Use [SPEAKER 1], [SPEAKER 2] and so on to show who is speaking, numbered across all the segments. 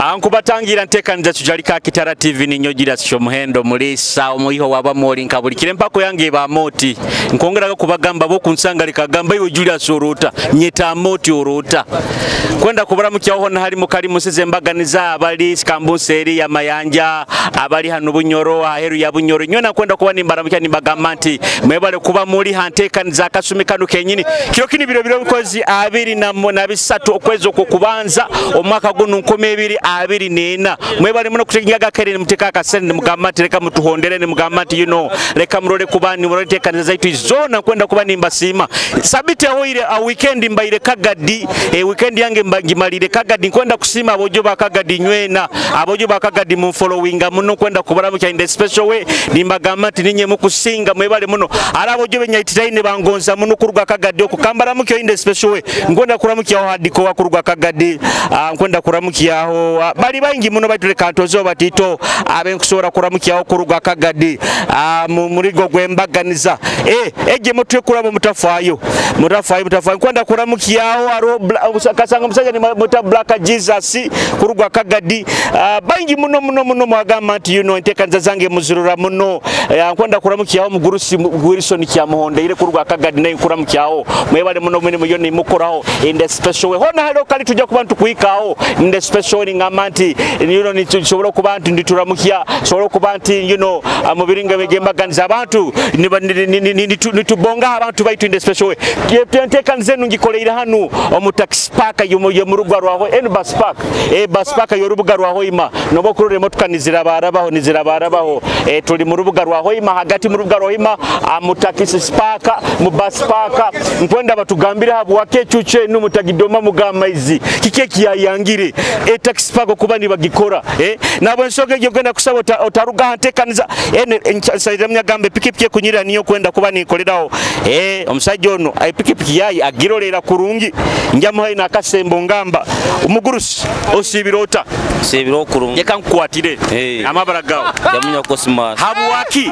[SPEAKER 1] Ankubatangira ntekanza tujalika Kitara TV ninyogira sho muhendo mulisa omuyiho waba moli nkabulikire mpako yange ba moti nkongera kubagamba bo kunsangalika gamba yo Julius Orota nyeta moti Orota kwenda kubara mukyaho na hari mukari musize mbaganiza abali skambuseri ya mayanja abali hanu bunyoro aheru ya bunyoro nyona kwenda kuba nimbara mukya nimbagamati mwebale kuba muri hantekanza kasumikano kenyini kiro kini biro bikozi abiri na bisatu okwezo kukubanza omwaka gunu nkome ebiri abiri nena mwebale muno kutengaga kere muteka kasende mugamati leka mutuhondere ne mugamati leka murole kubani murotekaniza zaitu izona kwenda kuba nimbasima sabite hoire a weekend mbaire kagadi weekend yange mbangimalire kagadi kwenda kusima abojo bakagadi nywena abojo bakagadi mu followinga muno kwenda kubara mukya in the special way nimbagamati ninye mukusinga mwebale muno ara abojo benyaitiraine bangonza muno kuruga kagadi okukambara mukyo in the special way ngonda kuramukya hadiko wakuruga kagadi kwenda kuramukyaho bali bangi muno batule kantozo batito abenkusora kuramukyaho kuruga kagadi murigo gwembaganiza eje mutwe kurabo mutafayo kwenda kuramukyaho aro kasanga musajja ni muta Black Jesus kuruga kagadi bangi muno mwagamati ntekanza zange muzurura muno kwenda kuramukyaho mugurusi Wilson kya muhonde ile kuruga kagadi nayo kuramukyaho mwebale muno mwene muyone mukoraho in the special way hona halo kali tujja kubantu kuikaho in the special way ngamanti ni tushobora kubantu ndituramukya shobora kubanti amubiringa begembaganiza abantu nitubonga abantu baitu in the special way ntekanze nungikoleira hanu omutaxi park yo mu rugo rwaho bus park bus park yo rubuga rwaho ima nobo kurure motukanizira barabaho tuli mu rubuga rwaho ima hagati mu rubuga rwaho ima amutaxi park mu bus park nkwenda batugambira habu wakechuche numutagidoma mugamaizi kike kiyayangire taxi park kuba ni bagikora nabo nsoge je kwenda kusaba otaruga hantekaniza nsayira myagambe pikipiki kunyira niyo kwenda kuba ni koleraho omusajja ono pikipiki yayi agirolera kurungi njamuhaye nakasembo ngamba umugurusi osibirota
[SPEAKER 2] sebiro kurungi
[SPEAKER 1] yeka nkwatire amabara gawo
[SPEAKER 2] yamunya kosima
[SPEAKER 1] habuwaki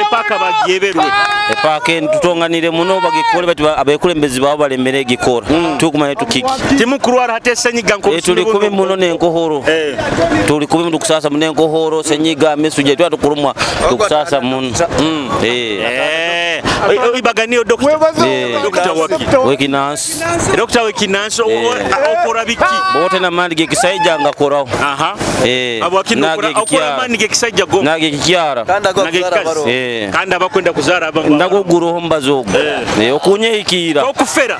[SPEAKER 1] epaka bagyeberwe
[SPEAKER 2] epaka tutonganire muno bagikole bati abekulembezi babo balemere gikora tukumanye tukiki
[SPEAKER 1] timukurwara hate senyiga nko
[SPEAKER 2] tuli kubi muno nenkohoro tuli kubi mundu kusasa muno nenkohoro senyiga mesuje twatu kurumwa tukusasa muno ibaganiyo doctor waki wekinans
[SPEAKER 1] doctor wekinans okora biki
[SPEAKER 2] bote na mandi gekisaija ngakoraho
[SPEAKER 1] okora mandi gekisaija go
[SPEAKER 2] nage kikyara
[SPEAKER 1] kanda bakwenda kuzara abangu
[SPEAKER 2] ndagoguro hombazogo okunyehikira
[SPEAKER 1] okufera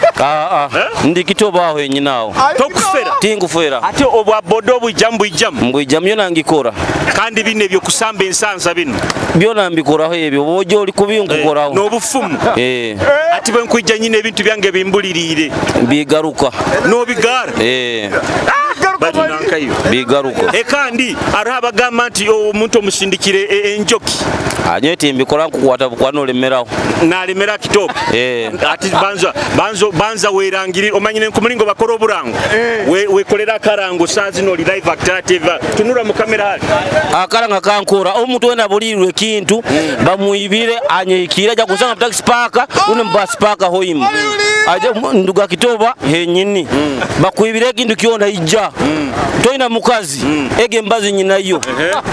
[SPEAKER 2] ndikitobaho enyinawo
[SPEAKER 1] tokufera
[SPEAKER 2] tingufera
[SPEAKER 1] ate obwa bodo bujambu
[SPEAKER 2] mbwijamyo yo nangikora
[SPEAKER 1] kandi bine byo kusamba ensanza bino
[SPEAKER 2] byona mbikoraho ebyo bojo oli kubingukoraho
[SPEAKER 1] nobufumu ati bwe nkwijja nyine ebintu byange bimbulirire
[SPEAKER 2] bigaruka
[SPEAKER 1] no bigara
[SPEAKER 2] bigaruka
[SPEAKER 1] kandi araba gamanti omuntu omusindikire enjoki
[SPEAKER 2] anyeti mbikora kukwata bukwanolemmeraho
[SPEAKER 1] nalemera kitopo ati banza werangiri omanyine nkumulingo bakora oburango wekolera karango sazi no live active tunura mu kamera hali
[SPEAKER 2] akaranga kankora omuntu wena bulirwe kintu bamuyibire anyekira ja kusanga taxi park une bus park hoima aje nduga kitoba henyini bakuyibire kintu kiona ija toina mukazi ege mbazi nyinayo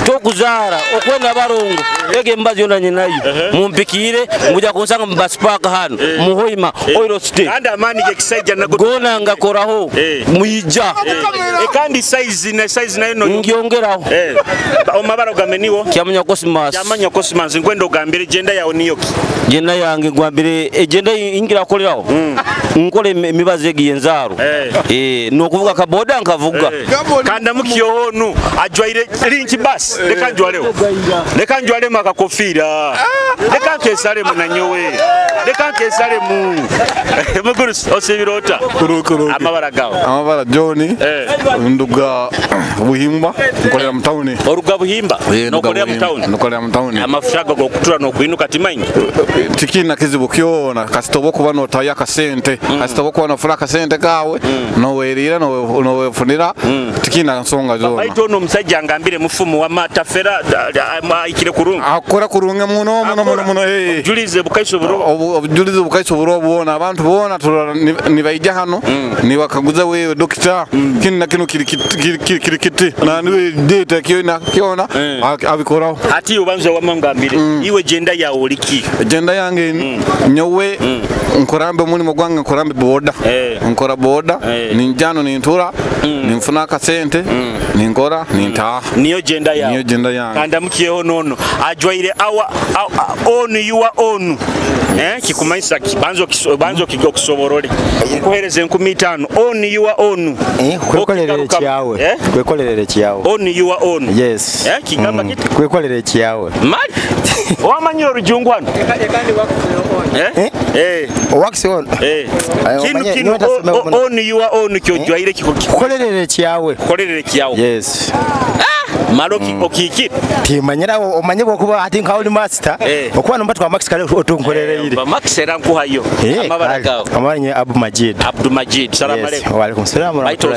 [SPEAKER 2] tokuzara okwenda barongo ege mbazi yona nyinayo mumpikire muja kusanga bus park hano muhoima oil state
[SPEAKER 1] anda mani gekisaija
[SPEAKER 2] gona ngakoraho muija
[SPEAKER 1] kandi size nayo no
[SPEAKER 2] ngiongeraho
[SPEAKER 1] omabaro gameniwo
[SPEAKER 2] kyamanya
[SPEAKER 1] cosmas ngwendo gambire genda yawo niyoki
[SPEAKER 2] genda yange gwambire agenda ingira koleraho nkole mibaze giyenzaro nokuvuga kaboda nkavuga kanda mukyohonu ajwaire linki bus leka njwale makakofira leka kesale munanyowe leka kesale mu mugurusi osibirota
[SPEAKER 3] kuru amabara John nduga buhimba nkolera mu town
[SPEAKER 1] oruga buhimba nokolera mu town amafushaga go kutura no kuinuka timanyi
[SPEAKER 3] tikina kizibu kyona kasitobo kuba no taya kasente kasitobo kuba no fura kasente kawe no werira no wefunira tikina nsonga zona
[SPEAKER 1] baito no musajja ngambire mufumu wa matafera ikire kurunga
[SPEAKER 3] akora kurunga muno
[SPEAKER 1] julize bukaiso buro
[SPEAKER 3] julize bukaiso buro bona abantu bona ni bayija hano ni wakaguza wewe dokita kinna kino kirikiti na niwe data kiona abikoraho
[SPEAKER 1] ati ubanza wa mangambire iwe jenda ya oliki
[SPEAKER 3] jenda yange nyowe nkorambe muni mugwanga nkorambe boda nkora boda ninjano nintura ninfuna kasente ninkora ninta
[SPEAKER 1] niyo jenda
[SPEAKER 3] yange
[SPEAKER 1] kanda mukiyeho nono ajwaire awa on your own Kikumanyisa banzo kigokusoborole kuhereze 15 on your own
[SPEAKER 4] kwekolere kiyawe kwekolere kiyawe
[SPEAKER 1] on your own
[SPEAKER 4] yes
[SPEAKER 1] kigamba kiti
[SPEAKER 4] kwekolere kiyawe
[SPEAKER 1] mali wamanyi orujungwana
[SPEAKER 4] wax on
[SPEAKER 1] kinu on your own kyojwaire
[SPEAKER 4] kikokolere kiyawe
[SPEAKER 1] yes Maloki okiki
[SPEAKER 4] timanyira omanye bokuba ati nka oli master okuba nomba twa max kale otunkolere ile
[SPEAKER 1] ba max era nkuhayo amabaraka
[SPEAKER 4] amanye Abdul Majid
[SPEAKER 1] salamu alaykum
[SPEAKER 4] wa alaykum salaam
[SPEAKER 1] baito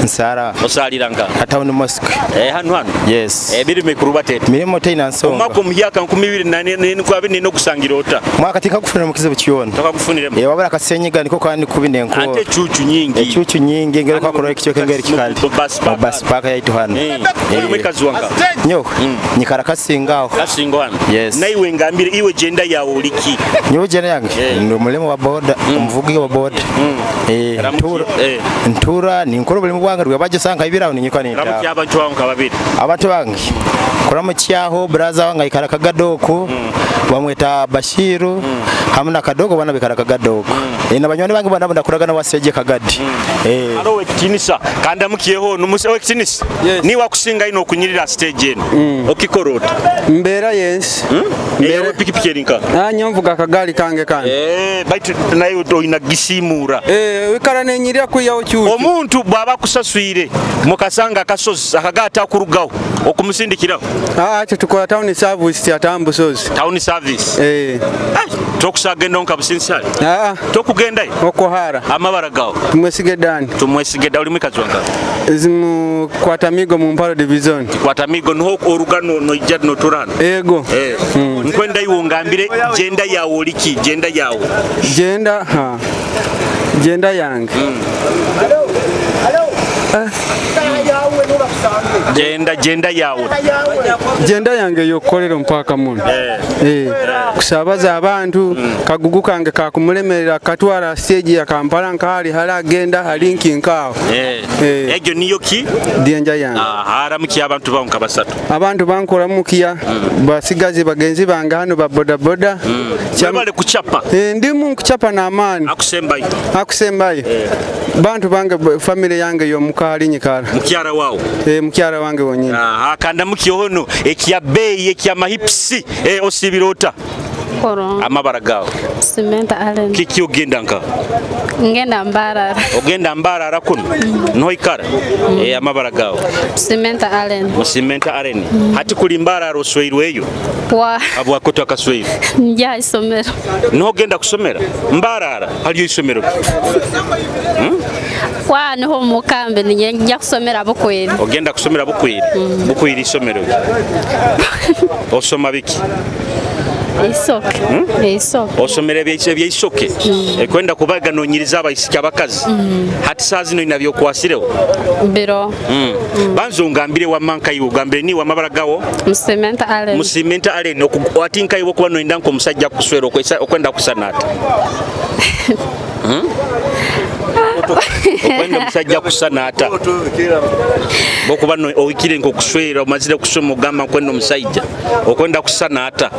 [SPEAKER 1] sara osaliranga
[SPEAKER 4] town mosque
[SPEAKER 1] hanu
[SPEAKER 4] yes
[SPEAKER 1] biri mekuruba tete
[SPEAKER 4] mirimo tena nsonga
[SPEAKER 1] mwako myaka 2024 kwa bine no kusangira ota
[SPEAKER 4] mwaka tika kufunira mukizibu kiyono
[SPEAKER 1] tokakufunire
[SPEAKER 4] wabara kasenyiga niko kandi kubinenko
[SPEAKER 1] ate chuchu nyingi
[SPEAKER 4] ngero kwa koro kichoke ngeri kikandi bas paka yaitu hano
[SPEAKER 1] mwekazi wanga
[SPEAKER 4] nyo nyikara kasingaho
[SPEAKER 1] yes na iwe ngambire iwe jenda ya oliki
[SPEAKER 4] nyo jenda yange ndo mulemo wa boda umuvugi wa boda ntura ni nkoro bulimo bwanga rwabaje sanka ibiraho ninyikwa nita
[SPEAKER 1] ramuki abantu wanka babiri
[SPEAKER 4] abantu bangi kuramo cyaho brother wanga ikara kagadoko bamweta Bashiru hamuna kadogo bana bikara kagadoko nabanyoni bangi bana ndakuraga na waseje kagadi
[SPEAKER 1] aro wekinisa kanda mukiyeho numuse wekinisa ni wakusinga ino kunyirira stage eno okikorota
[SPEAKER 5] mbera yes
[SPEAKER 1] mbera pikipiki erinka
[SPEAKER 5] nyomvuga kagali kange
[SPEAKER 1] baitu nayo do inagisimura
[SPEAKER 5] wikara nenyirira kuyaho cyuki
[SPEAKER 1] omuntu baba kusaswire mukasanga akasozi akagata kurugaho okumusindikiraho
[SPEAKER 5] ate tukola town service ya tambusozi
[SPEAKER 1] town service tokusaga ndonka businsali tokugenda
[SPEAKER 5] okohara
[SPEAKER 1] amabaragaho
[SPEAKER 5] tumwesigedani
[SPEAKER 1] oli mwikazwanga
[SPEAKER 5] zimu kwatamigo mu mpalo division
[SPEAKER 1] kwatamigo no orugano no ijad no turana
[SPEAKER 5] ego
[SPEAKER 1] nkwenda iwo ngambire jenda yawe oliki jenda yawe
[SPEAKER 5] jenda yange jenda yange yokolero mpaka muno kusabaza abantu kagugu kange kakumulemerera katwara stage ya Kampala nkali halagenda halinki nkaho
[SPEAKER 1] ejo niyo ki
[SPEAKER 5] dienja yange
[SPEAKER 1] haramuki abantu banka basatu
[SPEAKER 5] abantu bankora mukiya basigaze bagenzi banga hano ba boda boda
[SPEAKER 1] cyabale kuchapa
[SPEAKER 5] ndimu kuchapa na amani akusembayo bantu bange family yange yo mukali nyikara
[SPEAKER 1] mukyara wawo
[SPEAKER 5] mukyara wange wonyine
[SPEAKER 1] kanda mukiyono ekya bei ekya mahipsi osibirota amabaragaho
[SPEAKER 6] Simenta Allen
[SPEAKER 1] kiki ogenda nka
[SPEAKER 6] ngenda mbarara
[SPEAKER 1] ogenda mbarara kuno no ikara amabaragaho
[SPEAKER 6] Simenta Allen
[SPEAKER 1] hati kuli mbarara osweirweyo
[SPEAKER 6] wa
[SPEAKER 1] abwa koto akasweiro
[SPEAKER 6] njya isomero
[SPEAKER 1] no ogenda kusomera mbarara hali isomero
[SPEAKER 6] wa niho mukambe njya kusomera bukwiri
[SPEAKER 1] ogenda kusomera bukwiri isomero osoma biki
[SPEAKER 6] Isoke
[SPEAKER 1] osomere byisoke kwenda kubaga nonyiriza abayisiki abakazi hati sazi no inabyo kwasireho
[SPEAKER 6] biro
[SPEAKER 1] banzo ngambire wa manka yiwo gambire ni wa mabaragawo Musimenta Allen okwatinka yiwo kuba no indanko musajja kuswero okwenda kusanata okwenda musajja kusanata bokuba no oikire ngo kuswera omazire kusoma gamba kwenda musajja okwenda kusanata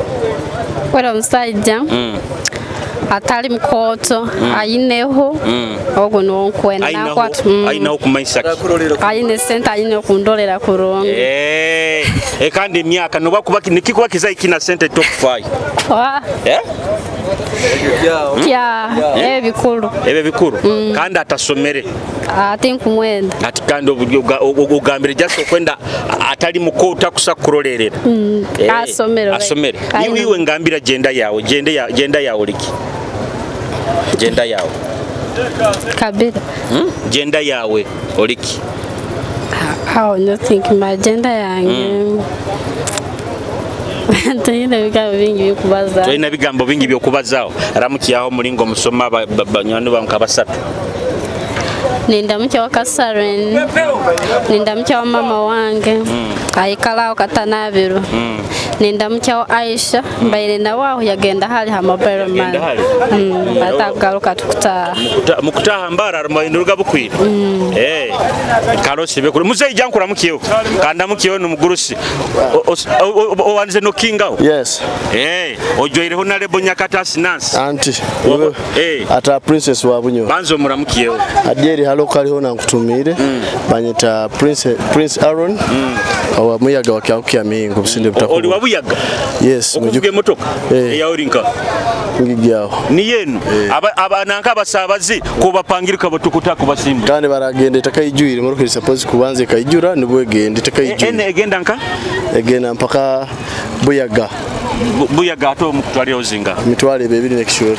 [SPEAKER 6] kwera musajja atali mkoto aineho ogo no kwenda nakwatu
[SPEAKER 1] ainaho Kumanyisa
[SPEAKER 6] aine senta aine kundolera kurongo
[SPEAKER 1] kandi myaka no bakuba nikikuba kizayi kina sente top 5
[SPEAKER 6] ebe bikuru kandi atasomere ati nkumwenda
[SPEAKER 1] ati kandi ogambire just okwenda atali mukota kusakurorerera asomere iwe ngambira jenda yawe oliki jenda yawe
[SPEAKER 6] kabira
[SPEAKER 1] jenda yawe oliki
[SPEAKER 6] How you think my agenda yange?
[SPEAKER 1] Toyina bigambo bingi byokubazawo. Ramukiyaho mulingo musoma banywani bankabasatu.
[SPEAKER 6] Ninda mke wa Kasaren, ninda mke wa mama wange, ayikalawo katanabiru. Ninda mke wa Aisha, mbaire na waho yagenda hali hamabero man. Batagaruka tukutaha.
[SPEAKER 1] Mukutaha mbara aramayinuruga bukwira. Karosi bekuru muzeyi jankura mukiyo. Kanda mukiyo numugurusi. Owanze no kingawo.
[SPEAKER 7] Yes.
[SPEAKER 1] Ojoire honalebo Nyakatasi Nancy.
[SPEAKER 7] Auntie. Ata princess wa Bunyo.
[SPEAKER 1] Banzo muramukiyo.
[SPEAKER 7] Adieri halokali hona nkutumire. Banyita Prince Aaron. Awa muyaga wakyakuya mingo businde butakuba.
[SPEAKER 1] Oli wabuyaga?
[SPEAKER 7] Yes.
[SPEAKER 1] Okuvuge motoka. Ya olinka.
[SPEAKER 7] Ngigyaho.
[SPEAKER 1] Ni yenu. Abananka abasabazi kubapangirika botukuta kubasimba.
[SPEAKER 7] Kandi baragenda takayijuire muri suppose kubanze kayijura nibwegende takayijuire.
[SPEAKER 1] Ene egenda nka?
[SPEAKER 7] Egenda mpaka Buyaga.
[SPEAKER 1] Buyaga ato mukutwali ozinga.
[SPEAKER 7] Mitwale bebiri nekishoro.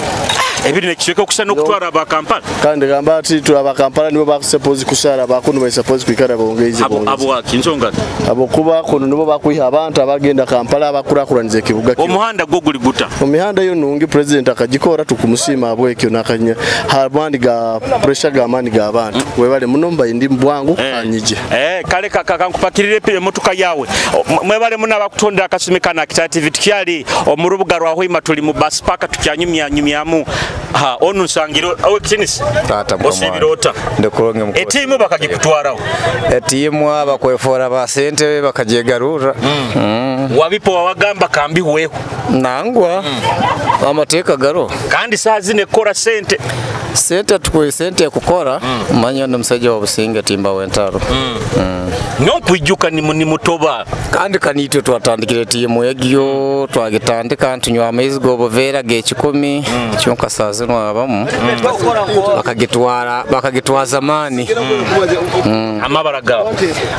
[SPEAKER 1] Ebiri nekishoro okusana okutwara aba Kampala.
[SPEAKER 7] Kandi gamba ati tu aba Kampala nibo bakusuppose kusara abakundu ba suppose kwikara bongeize bongeize.
[SPEAKER 1] Abo wakinzonga.
[SPEAKER 7] Abo kuba kono nibo bakuyiha abantu abagenda Kampala abakurakuranize kibuga.
[SPEAKER 1] Omuhanda goguli guta.
[SPEAKER 7] Omihanda yo nungi president akagikora tukumusima abwekyo nakanya habandi ga pressure ga mani ga abantu. Webale munomba indi mbwangu anyije.
[SPEAKER 1] Kale kankupakirire pile motuka yawe. Mwebale muna bakutonda akasumikana activity kyali omurubuga rwa hoima tuli mu bus park tukyanyumyamu. Onu nsangiro awe kinisi.
[SPEAKER 8] Tata
[SPEAKER 1] osibirota.
[SPEAKER 8] Ndokuronge mukuru.
[SPEAKER 1] Etimu bakagikutwaraho.
[SPEAKER 8] Etimu abakwefora ba sente bakajegarura.
[SPEAKER 1] Wabipo wawagamba kambi huweho.
[SPEAKER 8] Nangwa. Amateka garo.
[SPEAKER 1] Kandi saa zine kora sente.
[SPEAKER 8] Sente tukwe sente kukora manyo ndumsaje wa businga timba wentaro.
[SPEAKER 1] Nokwijuka ni mutoba
[SPEAKER 8] kandi kanito twatandikire timu yagyo twagitandika antunywa amezi gobovera ge 10 cyonka sazino abamu bakagitwara zamani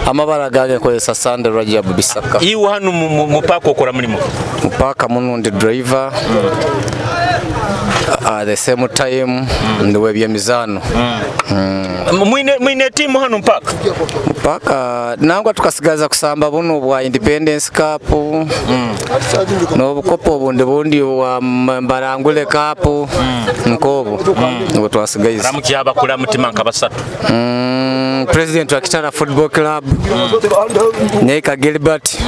[SPEAKER 8] amabaraga ko sasande Rajab Bisaka
[SPEAKER 1] iwo hanu mupaka okora mulimo
[SPEAKER 8] mupaka munundi driver at the same time ndiwe byemizano
[SPEAKER 1] mwine timu hano mpaka
[SPEAKER 8] nangwa tukasigaza kusamba buno bwa Independence Cup no bukopo bundi wa Mbarangule Cup nkobo ngo twasigaza
[SPEAKER 1] ramukiyaba kula mutima nkabasatu
[SPEAKER 8] President wa Kitara Football Club Neka Gilbert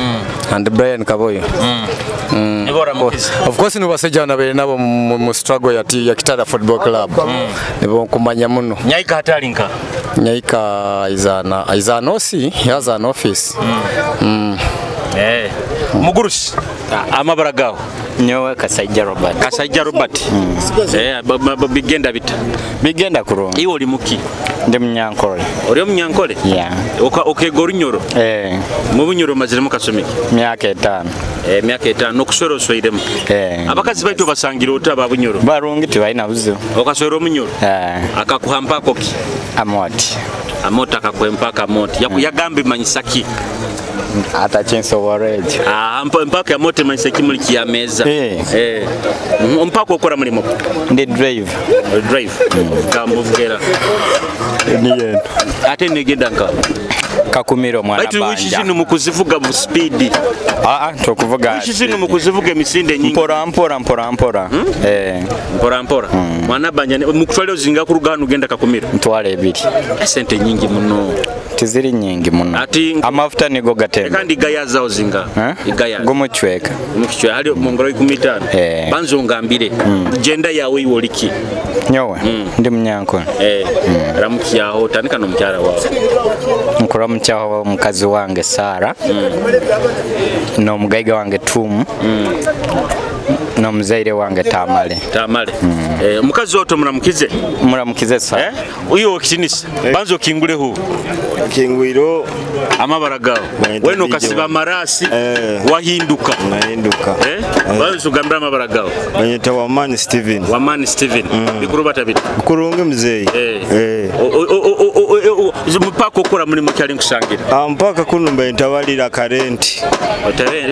[SPEAKER 8] and Brian Kaboyo of course no basajana bere nabo mu struggle ya Kitara Football Club nibo kumanya muno
[SPEAKER 1] Nyaika hatalinka
[SPEAKER 8] Nyaika izana osi yaza an office
[SPEAKER 1] mugurusi amabaragaho
[SPEAKER 9] nyowe Kasajja Robert
[SPEAKER 1] bigenda bita
[SPEAKER 9] bigenda kuronga
[SPEAKER 1] iwo limuki
[SPEAKER 9] ndi munyankole
[SPEAKER 1] ori munyankole okego runyoro mu bunyoro mazire mukasomiki
[SPEAKER 9] myaka 5
[SPEAKER 1] myaka 5 nokusoro soiremo abakazi baito basangira otaba bunyoro
[SPEAKER 9] barungi tibaina buzo
[SPEAKER 1] okasoro munyoro akakuhampa koki amota akakwempaka amoti yagambe manyisaki
[SPEAKER 9] ata chenso wareje
[SPEAKER 1] mpaka ya mote manyisaki muri kiyameza mpaka okora mulimo
[SPEAKER 9] ndi drive
[SPEAKER 1] kamuvugera
[SPEAKER 9] niye
[SPEAKER 1] ate negendanka
[SPEAKER 9] kakumiro mwana banja
[SPEAKER 1] baitu wishishinu mukuzivuga bu speed
[SPEAKER 9] tokuvuga
[SPEAKER 1] wishishinu mukuzivuga emisinde nyingi
[SPEAKER 9] mpora
[SPEAKER 1] mwana banja mukutwale ozinga kurugano genda kakumiro
[SPEAKER 9] ntwale 2
[SPEAKER 1] sente nyingi muno
[SPEAKER 9] tiziri nyingi muno amafuta nigo gatembe
[SPEAKER 1] kandi gayaza ozinga
[SPEAKER 9] igaya gomuchweka
[SPEAKER 1] ali mongoro 15 banzo ngambire genda yawe Oli Ki
[SPEAKER 9] nyowe ndi munyanko
[SPEAKER 1] ramukiyaho tandika no mukyara wawe
[SPEAKER 9] nkora mucyaho mukazi wange Sara no mugaiga wange Tumu no muzaire wange Tamale mukazi oto muramukize sa
[SPEAKER 1] uyo kinisa banzo kinguleho
[SPEAKER 7] kingwiro
[SPEAKER 1] amabaragaho weno kasiba marasi wahinduka banzo gambira amabaragaho
[SPEAKER 7] banyita Wamani Steven
[SPEAKER 1] bikuru batabita
[SPEAKER 7] kurunge mzeyi
[SPEAKER 1] mupaka okora muri mukyali nkusangira
[SPEAKER 7] mpaka kuno mbayita balira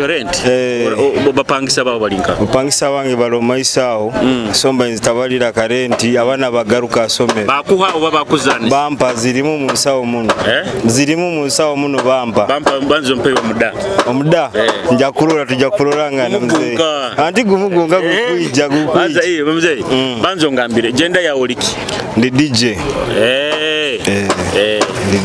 [SPEAKER 7] rent
[SPEAKER 1] bapangisa babo balinka
[SPEAKER 10] mayisa wange balo mayisa aho somba nzitabalira karenti abana bagaruka asome
[SPEAKER 1] bakuha oba bakuzani
[SPEAKER 10] bampa zirimu mu nsawo muno zirimu mu nsawo muno bampa
[SPEAKER 1] banzo mpeyo
[SPEAKER 10] omuda nja kulora tujja kuloranga na mzee anti gumugunga gukwija
[SPEAKER 1] banza mzee banzo ngambire gender ya Oli Ki
[SPEAKER 10] ndi DJ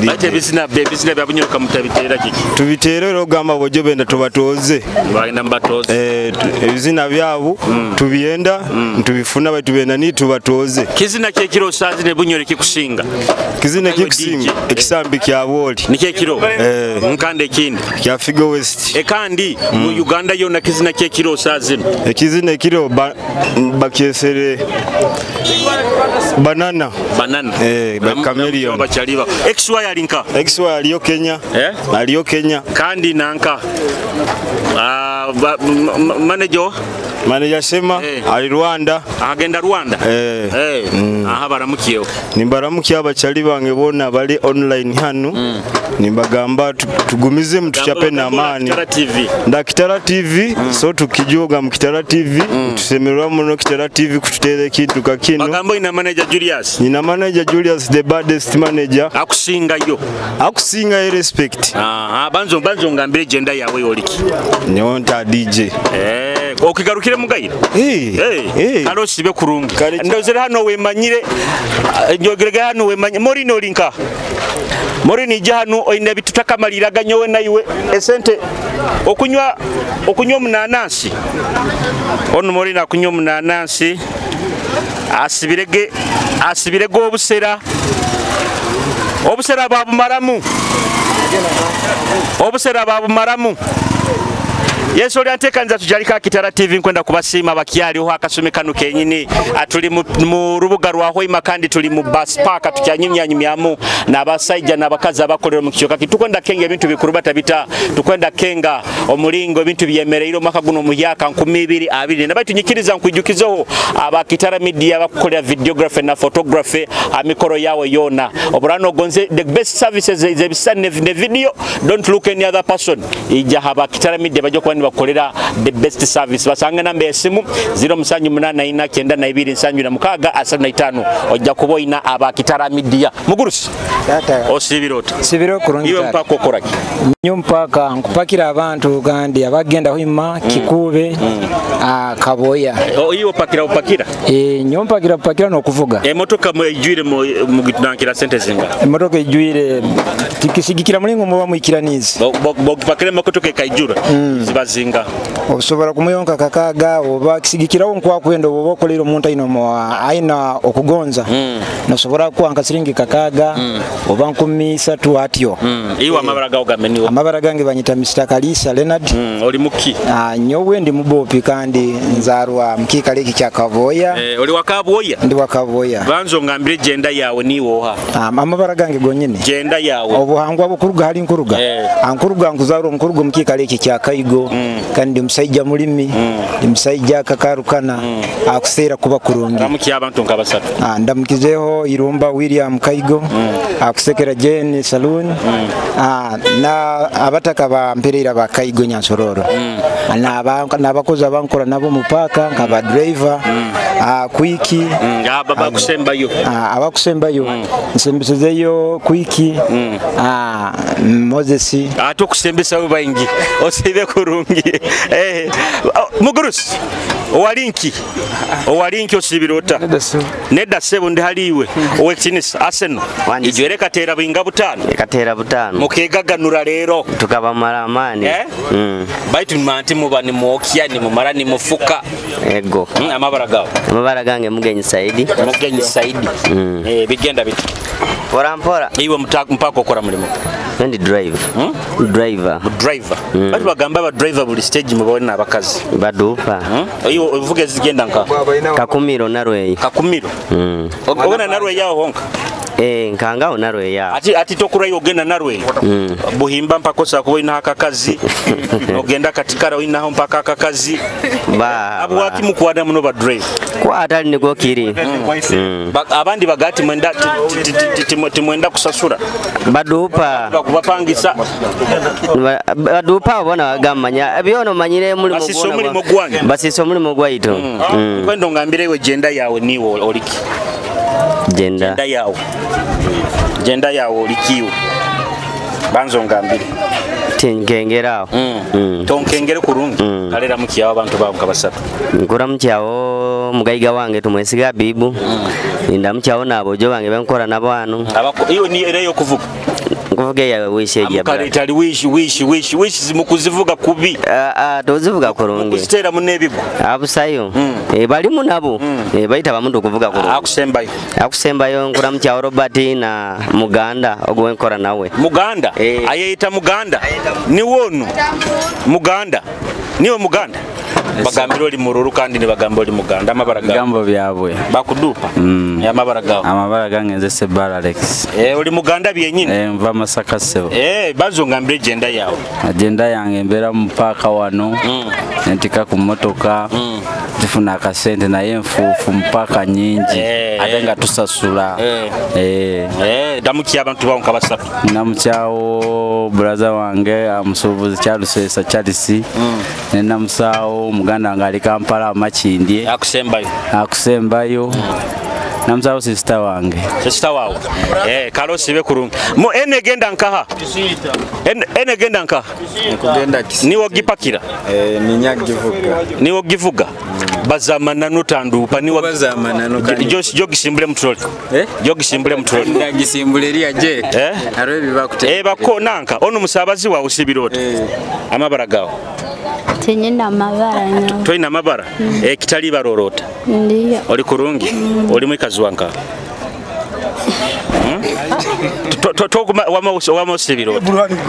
[SPEAKER 1] bate bisina bya bunyoka mutabitera kiki
[SPEAKER 10] tubiterero gamba bojo benda tubatoze
[SPEAKER 1] bagenda mbatoze
[SPEAKER 10] ebizina byabo tubiyenda tubifuna batubenda ni tubatoze
[SPEAKER 1] kizina kye kiro sazi ne bunyore kikusinga
[SPEAKER 10] kizina kikusinga ekisambi kya Oli
[SPEAKER 1] nike kiro nkande kindi
[SPEAKER 10] kya Figo West
[SPEAKER 1] kandi mu Uganda yona kizina kye kiro sazi
[SPEAKER 10] ekizina kiro bakyesere banana
[SPEAKER 1] chameleon bachaliba XY alinka
[SPEAKER 10] XY aliyo Kenya aliyo Kenya
[SPEAKER 1] kandi nanka manager sema ali Rwanda agenda Rwanda aha baramukiyo
[SPEAKER 10] nimbaramukiye abachali bange bona bali online hano nimbagamba tugumize mtuchape na amani nda Kitara TV so tukijoga mu Kitara TV tusemerwa muno Kitara TV kututere kitu kakino
[SPEAKER 1] bagambo ina manager Julius
[SPEAKER 10] nina manager Julius the baddest manager akusinga respect
[SPEAKER 1] banzo ngambire gender yawe Oli Ki
[SPEAKER 10] nyonta DJ
[SPEAKER 1] okigarukire mugayira kalo sibe kurungi ndozere hano wemanyire njogerega hano wemanye mori no linka mori ni jahanu oine bitutakamalira ganyowe naiwe esente okunywa munanasi ono mori na kunywa munanasi asibirege obusera babu maramu Yesu oli antekanza tujalika Kitara TV nkwenda kubasima bakyali ho akasome kanu kenyini atuli mu rubuga rwa Hoima kandi tuli mu bus park tukyanyimyanyimyamu n'abasajja n'abakazi abakolera mu kichoka tukwenda kenga ebintu bikuru batabita tukwenda kenga omulingo ebintu byemereiro maka guno mu yaka 2022 nabatunyikiriza nkwijukizeho aba Kitara media bakolera videography na photography amikoro yawe yona oburano gonze the best services is ebisane ne video don't look any other person ija haba Kitara media bajo bakolera the best service basanga namba esimu 07899275 ojja kuboina aba Kitara media mugurusi osibirota
[SPEAKER 11] kurungi
[SPEAKER 1] iwe mpaka okoraki
[SPEAKER 11] nyo mpaka nkupakira abantu kandi abagenda Hoima Kikube Kaboya
[SPEAKER 1] iwe upakira
[SPEAKER 11] nyo mpakira nokuvuga
[SPEAKER 1] emotoka mwijwire mu gitunankira sente zinga
[SPEAKER 11] emotoka ijwire tikisigikira mulingo muba muikiranizi
[SPEAKER 1] bogipakira motoka ekayijura zibazinga
[SPEAKER 11] obusobora kumuyonka kakaga oba kisigikirawo nkwakwenda oba okolera omuntu aina okugonza nosobora kuwanka siringi kakaga oba 13 atyo
[SPEAKER 1] iwe amabara gawo gameniwo
[SPEAKER 11] amabara gange banyita Mr. Kalisa Leonard
[SPEAKER 1] oli muki
[SPEAKER 11] nyowe ndi mubopi kandi nzarwa mkikaleki kya Kaboya
[SPEAKER 1] oli wakaboya
[SPEAKER 11] ndi wakaboya
[SPEAKER 1] banzo ngambire gender yawe niwoha
[SPEAKER 11] amabara gange gonyene
[SPEAKER 1] gender yawe
[SPEAKER 11] obuhangwa bukuruga hali nkuruga ankuruga nkuzarwa mkurugo mkikaleki kya Kaigo kandi musajja mulimi musajja kakarukana akusera kuba kurungi
[SPEAKER 1] ramuki abantu nkabasatu
[SPEAKER 11] ndamukizeho Irumba William Kaigo akusekera Jane Saloon na abataka ba mperera ba Kaigo Nyansororo n'abakozi abankora nabo mupaka nkaba driver kwiki abakusembayo nsembesezeyo kwiki Moses
[SPEAKER 1] kusembesa ubayingi osibe kurungi mugurusi owalinki osibirota neda sebo ndi haliwe owekinisa Arsenal ijwere katera binga butano mukegaganura rero
[SPEAKER 12] tukaba maramani
[SPEAKER 1] baitu manti mubani mokya ni mumara ni mufuka
[SPEAKER 12] ego amabara gange mugenyi saidi
[SPEAKER 1] bigenda biti
[SPEAKER 12] mpora
[SPEAKER 1] iwe mpako okora mulimo
[SPEAKER 12] ndi driver bati bagamba ba driver buli stage mubona abakazi badupa
[SPEAKER 1] iwe uvuge zigenda nka
[SPEAKER 12] Kakumiro narwe
[SPEAKER 1] obona narwe yaho honka
[SPEAKER 12] nkanga narwe ya
[SPEAKER 1] ati tokura ogenda narwe buhimba mpaka osa kuboina akakazi ogenda katikara oinaho mpaka akakazi abwaki mukwada muno ba drive
[SPEAKER 12] kwa atali niko kiri
[SPEAKER 1] abandi bagati mwenda timwenda kusasura
[SPEAKER 12] badupa
[SPEAKER 1] bakubapangisa
[SPEAKER 12] badupa bona bagamanya ebyono manyire muri mugwana basiso muri mugwaito
[SPEAKER 1] kwendo ngambire we genda yawe niwo oliki
[SPEAKER 12] genda
[SPEAKER 1] yawe olikiwo banzo ngambire
[SPEAKER 12] tinkengera
[SPEAKER 1] tonkengere kurungi kalera mukiyawo abantu bawo kabasatu
[SPEAKER 12] nkura mukiyawo mugayiga wange tumwesiga bibu inda mukiyawo nabo jo bange bankora nabano
[SPEAKER 1] iyo ni ereyo kuvuga
[SPEAKER 12] kuvuga ya wisheje
[SPEAKER 1] bra kali wishi zimukuzivuga kubi
[SPEAKER 12] tozivuga kurungi
[SPEAKER 1] kuzitera munebigo
[SPEAKER 12] abusayo bali munabo bayita bamuntu kuvuga kurungi akusembayo nkura mukiyawo Robert na Muganda ogwe nkora nawe
[SPEAKER 1] Muganda ayita Muganda ni wonu Muganda niwe Muganda bagambiro li mururu kandi ni bagambiro li Muganda amabaraga
[SPEAKER 9] gambo byabwe
[SPEAKER 1] bakudupa ya mabaraga
[SPEAKER 9] amabaraga ngenze se Baralex
[SPEAKER 1] uli Muganda byenyine
[SPEAKER 9] mva masaka sebo
[SPEAKER 1] bazo ngambire agenda yawe
[SPEAKER 9] agenda yange mbera mpaka wano ntika ku motoka zifuna akasente naye mfufu mpaka nyingi atenga tusasula
[SPEAKER 1] damukiya abantu bawo nkabasatu
[SPEAKER 9] namukyawo brother wange amusubuzi kyalusesa Charles nena musawo muganda ngali Kampala amachindye akusembayo namsawo sister wange
[SPEAKER 1] wawe kalo sibe kurungi mo enegenda nkaha enegenda nkaha
[SPEAKER 9] kugenda
[SPEAKER 1] niwo gipakira niwo givuga bazamana nutandupa niwo
[SPEAKER 9] bazamana
[SPEAKER 1] jogisimbule mutoli jogisimbule mutoli
[SPEAKER 9] ndagisimbule ri aje arwe bibakute
[SPEAKER 1] bako nanka ono musabazi wawe usibirota amabara gawo
[SPEAKER 6] Tinyina amabara nyo.
[SPEAKER 1] Toina amabara kitali barorota.
[SPEAKER 6] Ndiyo.
[SPEAKER 1] Oli kurungi oli mwikazi wanka. Tokuma wamosibiro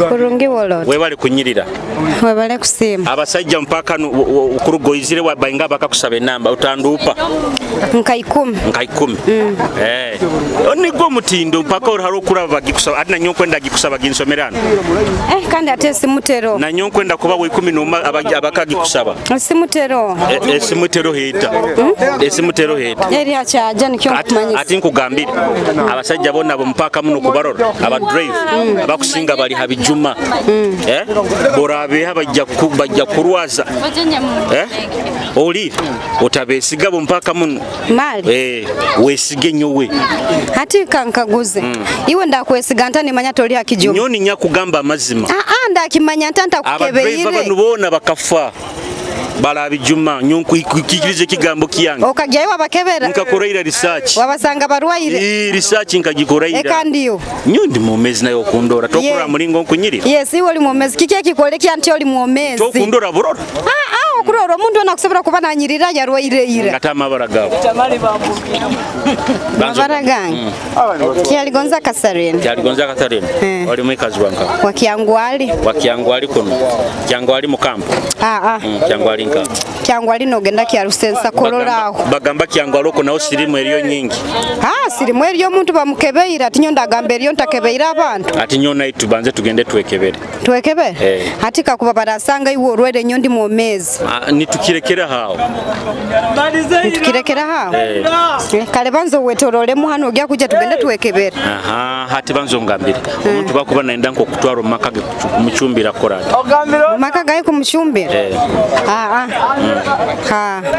[SPEAKER 6] kurungi wolota
[SPEAKER 1] webale kunyirira
[SPEAKER 6] webale kusima
[SPEAKER 1] abasajja mpaka ukurugoyizire wabayinga bakakusaba enamba utandupa
[SPEAKER 6] nkaikumi
[SPEAKER 1] onigo mutindo mpaka orharo kuraba bagikusaba adina nyonkwenda gikusaba ginsomerana
[SPEAKER 6] kandi ate simutero
[SPEAKER 1] na nyonkwenda kuba we 10 abakagikusaba
[SPEAKER 6] simutero
[SPEAKER 1] simutero heta simutero heta
[SPEAKER 6] yari achaja nikyo kumanyisa
[SPEAKER 1] ati nkugambire abasajja bonna bo mpaka muno kubarora aba drive abakusinga bali habijuma borabe bajja kurwaza oli otabesiga bo mpaka muno
[SPEAKER 6] mali
[SPEAKER 1] wesige nyowe
[SPEAKER 6] ati kankaguze iwe ndakwesiga ntani manya toli hakijuma
[SPEAKER 1] nyoni nyakugamba amazima
[SPEAKER 6] ndakimanya ntanta kukebeire
[SPEAKER 1] aba drive bona bakafa balabijuma nyonku ikikirize kigambo kiyange
[SPEAKER 6] okajyayo abakebera
[SPEAKER 1] nkakoreira research
[SPEAKER 6] wabasanga barwaire
[SPEAKER 1] research nkagikoreira
[SPEAKER 6] ekandiyo
[SPEAKER 1] nyundi momezi nayo kundora tokura mulingo nkunyirira
[SPEAKER 6] yes iwe oli momezi kike kikoleki anti oli momezi
[SPEAKER 1] tokundora buroro
[SPEAKER 6] okurora omuntu onakusobora kuba nanyirira yarwaire
[SPEAKER 1] ngatama baragawo
[SPEAKER 6] baragange kyaligonza kasarene
[SPEAKER 1] oli mwikazi wanka
[SPEAKER 6] wakiangwali
[SPEAKER 1] kuno kyangwali mukampo kyangwali nka
[SPEAKER 6] kyangwali nogenda kyarusensa koloraho
[SPEAKER 1] bagamba kyangwali oko nawo sirimu eriyo nyingi
[SPEAKER 6] sirimu eriyo omuntu bamukebeira ati nyonda agamba eriyo ntakebeira abantu
[SPEAKER 1] ati nyona itubanze tugende twekebere
[SPEAKER 6] ati kakuba barasanga iwe orwere nyondi momezi
[SPEAKER 1] nitukirekera hao
[SPEAKER 6] kale banzo wetorole muhano ogya kujja tugende twekebere
[SPEAKER 1] hati banzo ngambire omuntu bakuba naenda nko kutwaro makage kumuchumbira korati
[SPEAKER 6] makage kumuchumbira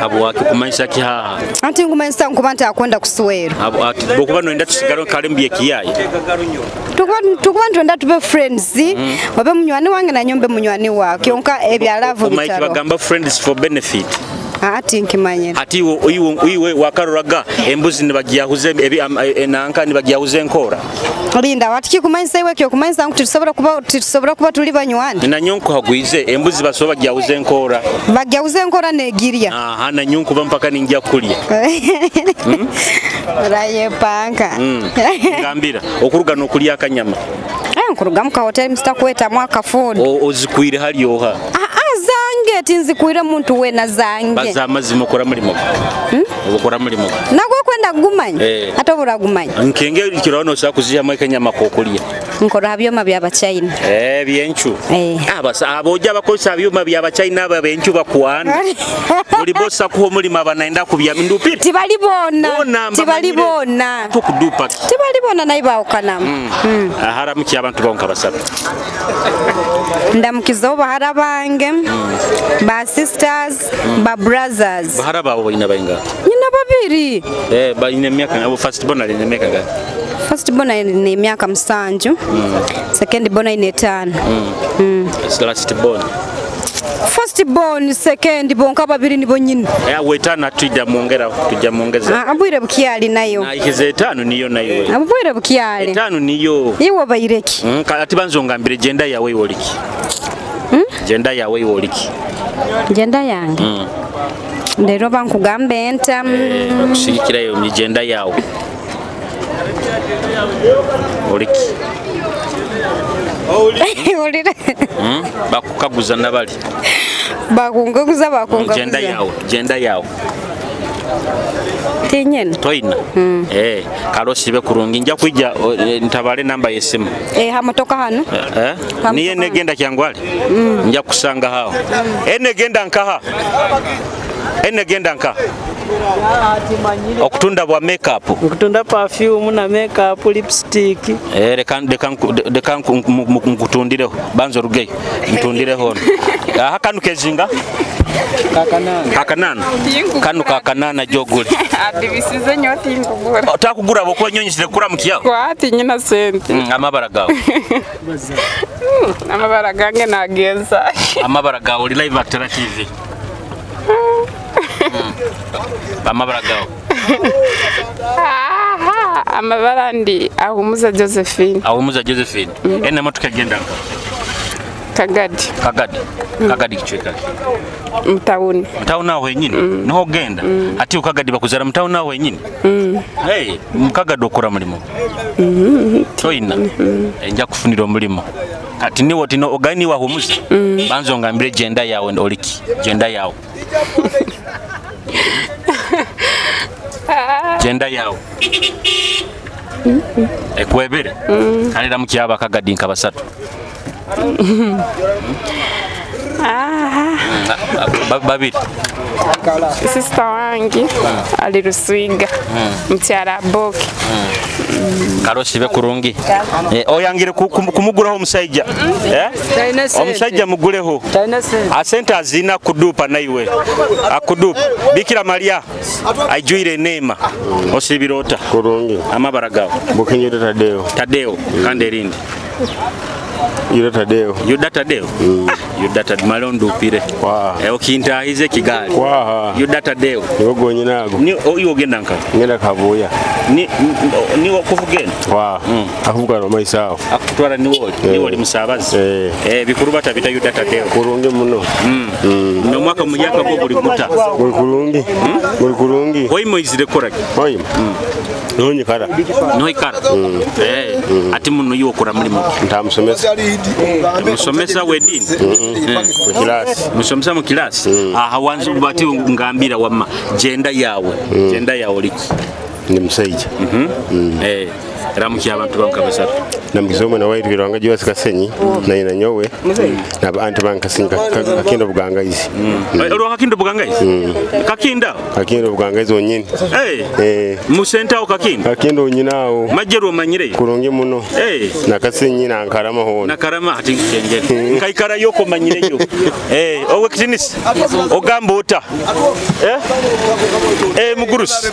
[SPEAKER 1] abo wake kumanyisa ki haha
[SPEAKER 6] anti ngumanyisa nkubanta akwenda kuswera
[SPEAKER 1] abo ati bokuba noenda tusigalo kale mbiye kiyaye
[SPEAKER 6] tukuba ntwenda tube friends wabe munywani wange na nyombe munywani wake onka ebyalavu bitaro
[SPEAKER 1] bagamba friends for benefit
[SPEAKER 6] ati nkimanyira
[SPEAKER 1] ati iwe wakaroraga embuzi nibagiyahuze enanka nibagiyahuze nkora
[SPEAKER 6] linda watiki kumanyisa iwe kyo kumanyisa ngo tusobora kuba tuli banywani
[SPEAKER 1] na nyonko hagwize embuzi basoba bagiyahuze nkora
[SPEAKER 6] bagiyahuze nkora negirya
[SPEAKER 1] na nyonko bampaka ninjya kulya
[SPEAKER 6] raye panka
[SPEAKER 1] ngambira okuruga no kulya akanyama
[SPEAKER 6] nkuruga muka hotel Mr. Kweta mwaka food
[SPEAKER 1] ozikwire haliyoha
[SPEAKER 6] zange tinzikwire muntu wena zange
[SPEAKER 1] bazamazimo kora mulimo ubukora mulimo
[SPEAKER 6] nagwo kwenda gumanya atobura gumanya
[SPEAKER 1] nkenge kirano sakuziya mweka nyama kokulya
[SPEAKER 13] nkora byoma bya China
[SPEAKER 1] byenchu abasa aboja bakosa byoma bya China aba benchu bakwana muri bosa ko muri mabanaenda kubya ndupira
[SPEAKER 13] tibalibona
[SPEAKER 1] tukudupa
[SPEAKER 13] tibalibona naiba okanamu
[SPEAKER 1] haramuki abantu bonka basatu
[SPEAKER 13] ndamukizo bahara bange ba sisters ba brothers
[SPEAKER 1] bahara babo ina bainga
[SPEAKER 13] nyina babiri
[SPEAKER 1] ba ina miaka abo first born ali nemeka ga
[SPEAKER 13] first born ni miaka 7 second born ni 5
[SPEAKER 1] last born
[SPEAKER 13] first born second born kababiri nibo nyina
[SPEAKER 1] wetana tujja muongeza
[SPEAKER 13] abwire bukyali nayo
[SPEAKER 1] na ikize 5 niyo nayo
[SPEAKER 13] abwire bukyali
[SPEAKER 1] 5 niyo
[SPEAKER 13] iwo bayireki
[SPEAKER 1] ati banzongambire genda Yawe Oli Ki genda Yawe Oli Ki
[SPEAKER 13] genda yange ndero bankugambe enta
[SPEAKER 1] kushikira yo migenda yawe Oli Ki
[SPEAKER 13] olire
[SPEAKER 1] bakukaguza nabali
[SPEAKER 13] bakungaguza
[SPEAKER 1] genda yawe
[SPEAKER 13] tinyen
[SPEAKER 1] toina kalosibe kurungi nja kwijja ntabale namba yesimu
[SPEAKER 13] hamotoka hano
[SPEAKER 1] niye negenda kyangwali nja kusanga hao genda nkaha genda nka okutunda bwa makeup
[SPEAKER 14] okutunda perfume na makeup lipstick
[SPEAKER 1] leka nkutundireho banzo rugei ntundireho hakanu kezinga kakanana kanu kakanana joguli
[SPEAKER 14] adibisize nyoti ngugura
[SPEAKER 1] otakugura boko nyonyisire kura mutiyaho
[SPEAKER 14] kwati nyina sente
[SPEAKER 1] amabara gawe
[SPEAKER 14] amabara gange nagenza
[SPEAKER 1] amabara gawe uri live Kitara TV amabara gawe
[SPEAKER 14] amabara ndi ahumuza Josephine
[SPEAKER 1] ene motuka genda kagadi kichweka
[SPEAKER 14] mtauni
[SPEAKER 1] aho wenyine niho genda ati ukagadi bakuzara mtauni aho wenyine mukagadi okora mulimo toina njya kufunira mulimo ati niwo tino ogani wa humuza banzo ngambire genda Yawe Oli Ki genda yawe genda yawe ekwebere kalira mukyaba kagadi nkabasatu babiri
[SPEAKER 14] sister wangi ali Rusiga mtyara boki
[SPEAKER 1] karosibe kurungi oyangire kumuguraho omusajja omusajja mugureho asente azina kudupa naiwe akudupa Bikira Maria ajuire neema osibirota
[SPEAKER 10] kurungi
[SPEAKER 1] amabara gawe
[SPEAKER 10] bukinyire
[SPEAKER 1] Tadeo kandi erindi
[SPEAKER 10] Yuda Tadeo
[SPEAKER 1] Yuda Malondo upire okintahize kigali Yuda Tadeo
[SPEAKER 10] yogo nyinago
[SPEAKER 1] ni oyo genda nka
[SPEAKER 10] ngenda kabuya
[SPEAKER 1] ni wakuvugenda
[SPEAKER 10] akuvuga no maisao
[SPEAKER 1] akutwara ni woli musabazi bikuruba tabita Yuda Tadeo
[SPEAKER 10] kurungi muno
[SPEAKER 1] no mwaka mujaka ko buli kuta
[SPEAKER 10] buli kurungi
[SPEAKER 1] oyimo izire koraki
[SPEAKER 10] oyimo noikara
[SPEAKER 1] ati muno yokora mulimo
[SPEAKER 10] ntamusomesa
[SPEAKER 1] wedini
[SPEAKER 10] musomesa
[SPEAKER 1] mu kilasi wanzu bati ngambira wama genda yawe Oli Ki
[SPEAKER 10] ni musaija
[SPEAKER 1] ramuki abantu bankabasatu
[SPEAKER 10] namugizomwe na waitu kiranga jiwasi kasenyi na ina nyowe na anti bankasinga kakindo bugangaizi
[SPEAKER 1] kakindo bugangaizi kakindo
[SPEAKER 10] bugangaizi onyini
[SPEAKER 1] musenta o
[SPEAKER 10] kakindo onyinawo
[SPEAKER 1] majero manyire
[SPEAKER 10] kurungi muno na kasenyi na nkarama hono
[SPEAKER 1] na karama ati kengere nkaikara yoko manyire yo owe kitinisi ogamba ota mugurusi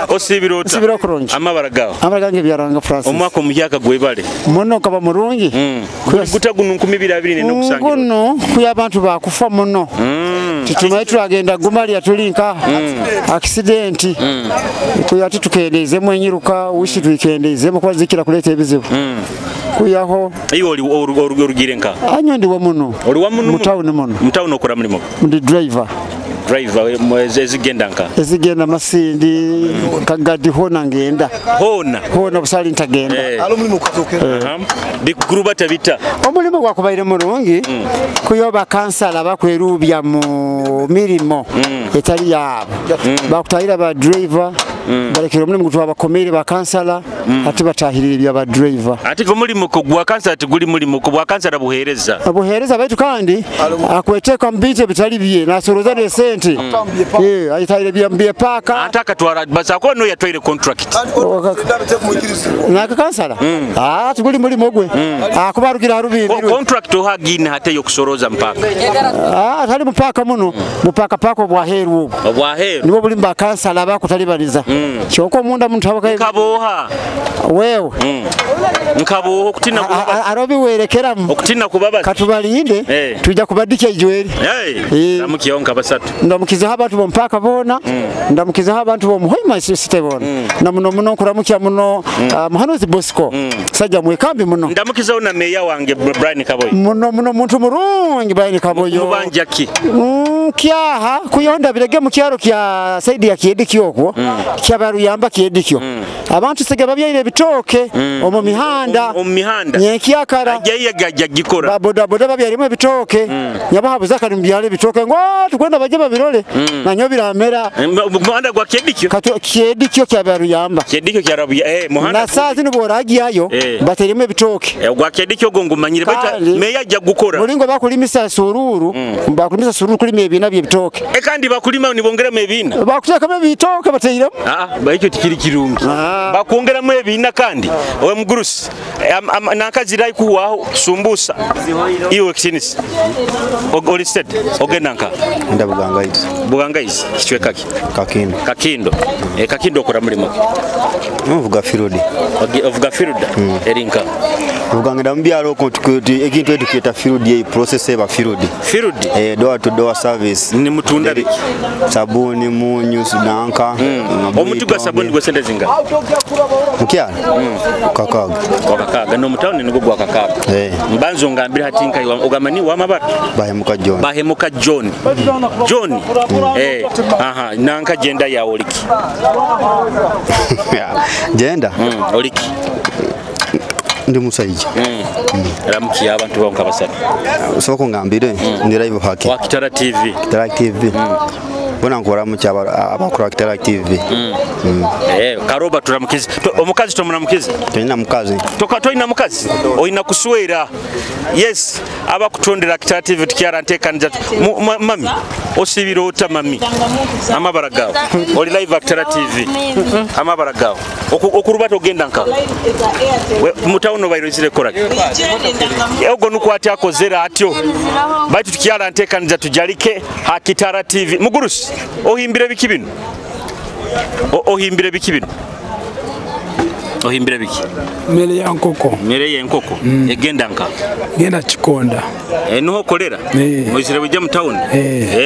[SPEAKER 1] osibirota amabara gawe
[SPEAKER 15] byaranga Francis
[SPEAKER 1] omwako muyaka gwebale
[SPEAKER 15] muno kaba murungi
[SPEAKER 1] gutaguno 2024 nokusangira
[SPEAKER 15] muno kuya abantu bakufa muno tutumaye twagenda gumali atulinka accident kuya tukendeeze mwenyiruka wishi twikendeze mu kwazikira kuleta ebizibu kuyaho
[SPEAKER 1] iyo oli rugirenka
[SPEAKER 15] anyo ndi wa muno
[SPEAKER 1] oli wa muno
[SPEAKER 15] mutawuni muno
[SPEAKER 1] mutawuni okora mulimo
[SPEAKER 15] ndi driver
[SPEAKER 1] driver ezigenda nka
[SPEAKER 15] ezigenda Masindi kagadi hona ngenda hona busali ntagenda
[SPEAKER 1] alumulimu kuzokera bikuruba tabita
[SPEAKER 15] omulimu gwakubaire mulungi kuyoba kansala bakwerubya mu mirimo etali yabo bakutayira ba driver balekera omulimu gutwa bakomere ba kansala ati batahirira ba driver
[SPEAKER 1] ati omulimu gwa kansala tuguli mulimu gwa kansala buhereza
[SPEAKER 15] baitu kandi akweteka mbije bitali biye nasoroza ne sente ayitayire byambye paka
[SPEAKER 1] ataka twara basa ko no yatwire contract
[SPEAKER 15] naka kansala tuguli mulimu gwe akubarugira harubi
[SPEAKER 1] contract ohagine hate yokusoroza mpaka
[SPEAKER 15] tali mpaka muno mpaka pako bwaheru nibo bulimba kansala bakutalibaniza kyoko munda muntu abaka
[SPEAKER 1] kaboha
[SPEAKER 15] wewe
[SPEAKER 1] nkaboho kutina
[SPEAKER 15] kubaba arobi werekeramu
[SPEAKER 1] okutina kubaba
[SPEAKER 15] katubalinde tujja kubadika ijweri
[SPEAKER 1] namukiyonka basatu
[SPEAKER 15] ndamukiza abantu bompaka bona ndamukiza abantu bomuhoima sisite bona na muno kuramukya muno muhanuzi Bosco sajja mwekambi muno
[SPEAKER 1] ndamukiza una meya wange Brian Kaboyo
[SPEAKER 15] muno muntu murungi Brian Kaboyo
[SPEAKER 1] mubanja ki
[SPEAKER 15] kyaha kuyonda birege mu kyaro kya saidi ya kiedikyo okwo kyabaru yamba kiedikyo abantu sege babyaire bitoke omu mihanda nyekyakara
[SPEAKER 1] gajja gikora
[SPEAKER 15] boda babyarimo ebitoke nyabahabuza kali mbyale bitoke ngo tukwenda baje babirole nanyo biramera
[SPEAKER 1] muhanda gwa
[SPEAKER 15] kiedikyo kyabaru yamba
[SPEAKER 1] kiedikyo kyarabu muhanda
[SPEAKER 15] na sazi niboragiye ayo baterimo ebitoke
[SPEAKER 1] gwa kiedikyo gongumanyire bata meya ajja gukora
[SPEAKER 15] mulingo bakulimisa sururu bakulimisa sururu kulima ebina byebitoke
[SPEAKER 1] kandi bakulima nibongeramo ebina
[SPEAKER 15] bakuteka ebitoke bateyira
[SPEAKER 1] baicyo tikiri kirungi bakongeramo ebina kandi owe mugurusi nakazira ikuwaho sumbusa iwe kisinisi olisted ogenanka bugangaizi kichwekaki kakindo kakindo okora mulimo
[SPEAKER 10] uvuga firudi
[SPEAKER 1] erinka
[SPEAKER 10] ugangenda mbyalo kontukuti ekintu eduketa firudi process eba firudi door to door service
[SPEAKER 1] ni mutunda biki
[SPEAKER 10] sabuni munyu nanka
[SPEAKER 1] omuntu gwa sabuni gwa sente zinga
[SPEAKER 10] mukyala
[SPEAKER 1] kakaga no mutawuni nigo gwa kakaga mbanzo ngambira hatinka ugamani wa mabara bahemuka John nanka jenda ya Oli Ki
[SPEAKER 10] jenda
[SPEAKER 1] Oli Ki
[SPEAKER 10] ndi musaiji
[SPEAKER 1] ramukiya abantu bonka basatu
[SPEAKER 10] usoko ngambire ndi live haki
[SPEAKER 1] wa Kitara TV
[SPEAKER 10] bona nkora mucyaba abakora Kitara TV
[SPEAKER 1] karoba turamukiza omukazi tomuramukiza
[SPEAKER 10] tena mukazi
[SPEAKER 1] toina mukazi oina kuswera yes abakutondera Kitara TV tukyara ntekanija mami osibirota mami amabaragawo oli live Kitara TV amabaragawo okuruba togenda nka mutawuno bayirozire koraki ego nukwati akozera atyo baitu tukyara ntekanija tujalike ha Kitara TV mugurusi ohimbire biki bino ohimbire biki bino ohimbire biki mere y'enkoko egenda nka
[SPEAKER 16] genda Kikonda
[SPEAKER 1] nuho kolera muzire bujja mu town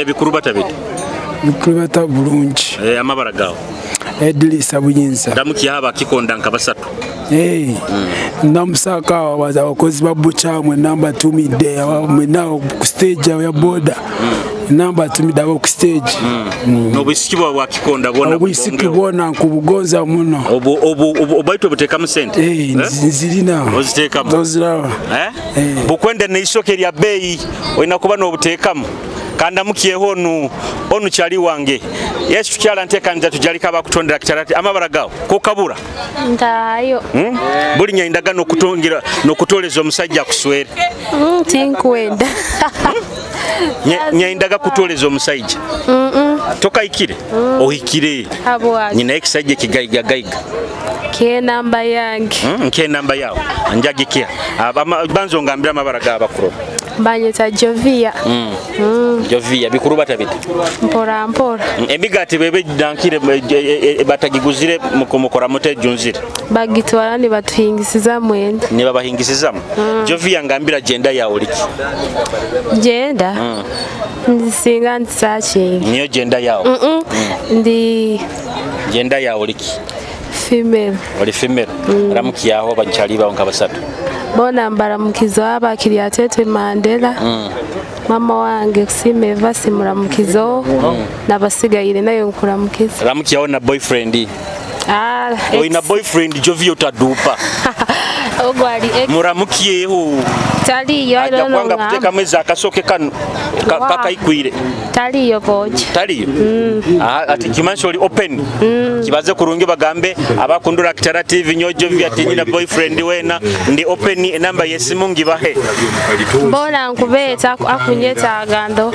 [SPEAKER 1] bikurubata bite
[SPEAKER 16] bikurubata bulungi
[SPEAKER 1] amabara gawo
[SPEAKER 16] Edilisa Buyinza
[SPEAKER 1] ndamukiya haba Kikonda nka basatu
[SPEAKER 16] namusaka waza abakozi babucha mwe namba 2 midday mwe nawo ku stage ya boda namba 2 midday ku stage
[SPEAKER 1] no bisikibwa wa Kikonda bona
[SPEAKER 16] bisikibona ku bugonza muno
[SPEAKER 1] obaito buteka mu sente
[SPEAKER 16] zirina
[SPEAKER 1] oziteka
[SPEAKER 16] dozira
[SPEAKER 1] bukwenda ne isoke lya bei oina kuba no butekamu kanda mukiye onu cyali wange yesu kyala ntekanza tujalika bakutondera Kitara amabara gawo ko kabura
[SPEAKER 6] ndayo
[SPEAKER 1] buli nyaindaga no kutongira no kutoleza omusajja kuswera
[SPEAKER 6] tinkwenda
[SPEAKER 1] nyaindaga kutoleza omusajja tokaikire ohikire nyina ekisajja kigaiga
[SPEAKER 6] ke namba yange
[SPEAKER 1] nke namba yawo njagikia banzo ngambira amabara ga bakuro
[SPEAKER 6] banyeta Jovia
[SPEAKER 1] Jovia bikurubata bite
[SPEAKER 6] mpora
[SPEAKER 1] emigati bebe dankire batagiguzire mukomokora mote junzire
[SPEAKER 6] bagitwara ni batuhingisiza mwenda
[SPEAKER 1] ni babahingisiza Jovia ngambira jenda ya Oli Ki
[SPEAKER 6] jenda ndisinga ntsachi
[SPEAKER 1] niyo jenda yawo
[SPEAKER 6] ndi
[SPEAKER 1] jenda ya Oli Ki
[SPEAKER 6] female
[SPEAKER 1] oli female ramukiyaho bachali bawo nkabasatu
[SPEAKER 14] bona mbaramukizo abakiriya Tete Mandela mama wange kusimeva simuramukizo nabasigayire nayo nkuramukiza
[SPEAKER 1] ramukiyaho na boyfriend oina boyfriend jovio tadupa
[SPEAKER 14] ogwali
[SPEAKER 1] muramukiyeho
[SPEAKER 14] taliyo
[SPEAKER 1] ajya kwanga kuteka meza akasoke kano kakaikwire
[SPEAKER 14] taliyo boje
[SPEAKER 1] taliyo ati kimansholi open kibaze kurungi bagambe abakundura Kitara TV nyojo vyati nyina boyfriend wena ndi open number yesimu ngibahe
[SPEAKER 14] mbona nkubeta akunyeta agando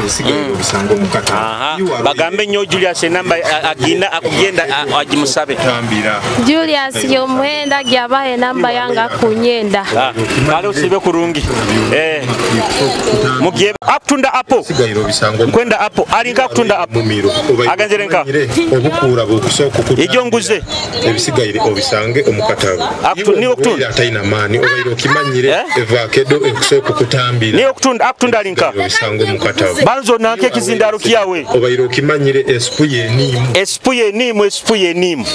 [SPEAKER 1] bagambe nyo Julius number agina akugenda ajimusabe
[SPEAKER 14] Julius yomwenda gyabahe number yanga kunyenda
[SPEAKER 1] kale usibe kurungi mugiye akutunda apo kwenda apo alinga kutunda apo aganzerenka
[SPEAKER 17] obukura bukusoko kutunda
[SPEAKER 1] ijyo nguze
[SPEAKER 17] ebisigayire obisange omukatabo
[SPEAKER 1] ni okutunda
[SPEAKER 17] ataina mani obayiro kimanyire evakedo ekusoko kutambira
[SPEAKER 1] ni okutunda akutunda alinka
[SPEAKER 17] obisange omukatabo
[SPEAKER 1] banzo nanke kizindaro kiyawe
[SPEAKER 17] obayiro kimanyire
[SPEAKER 1] espuye nimu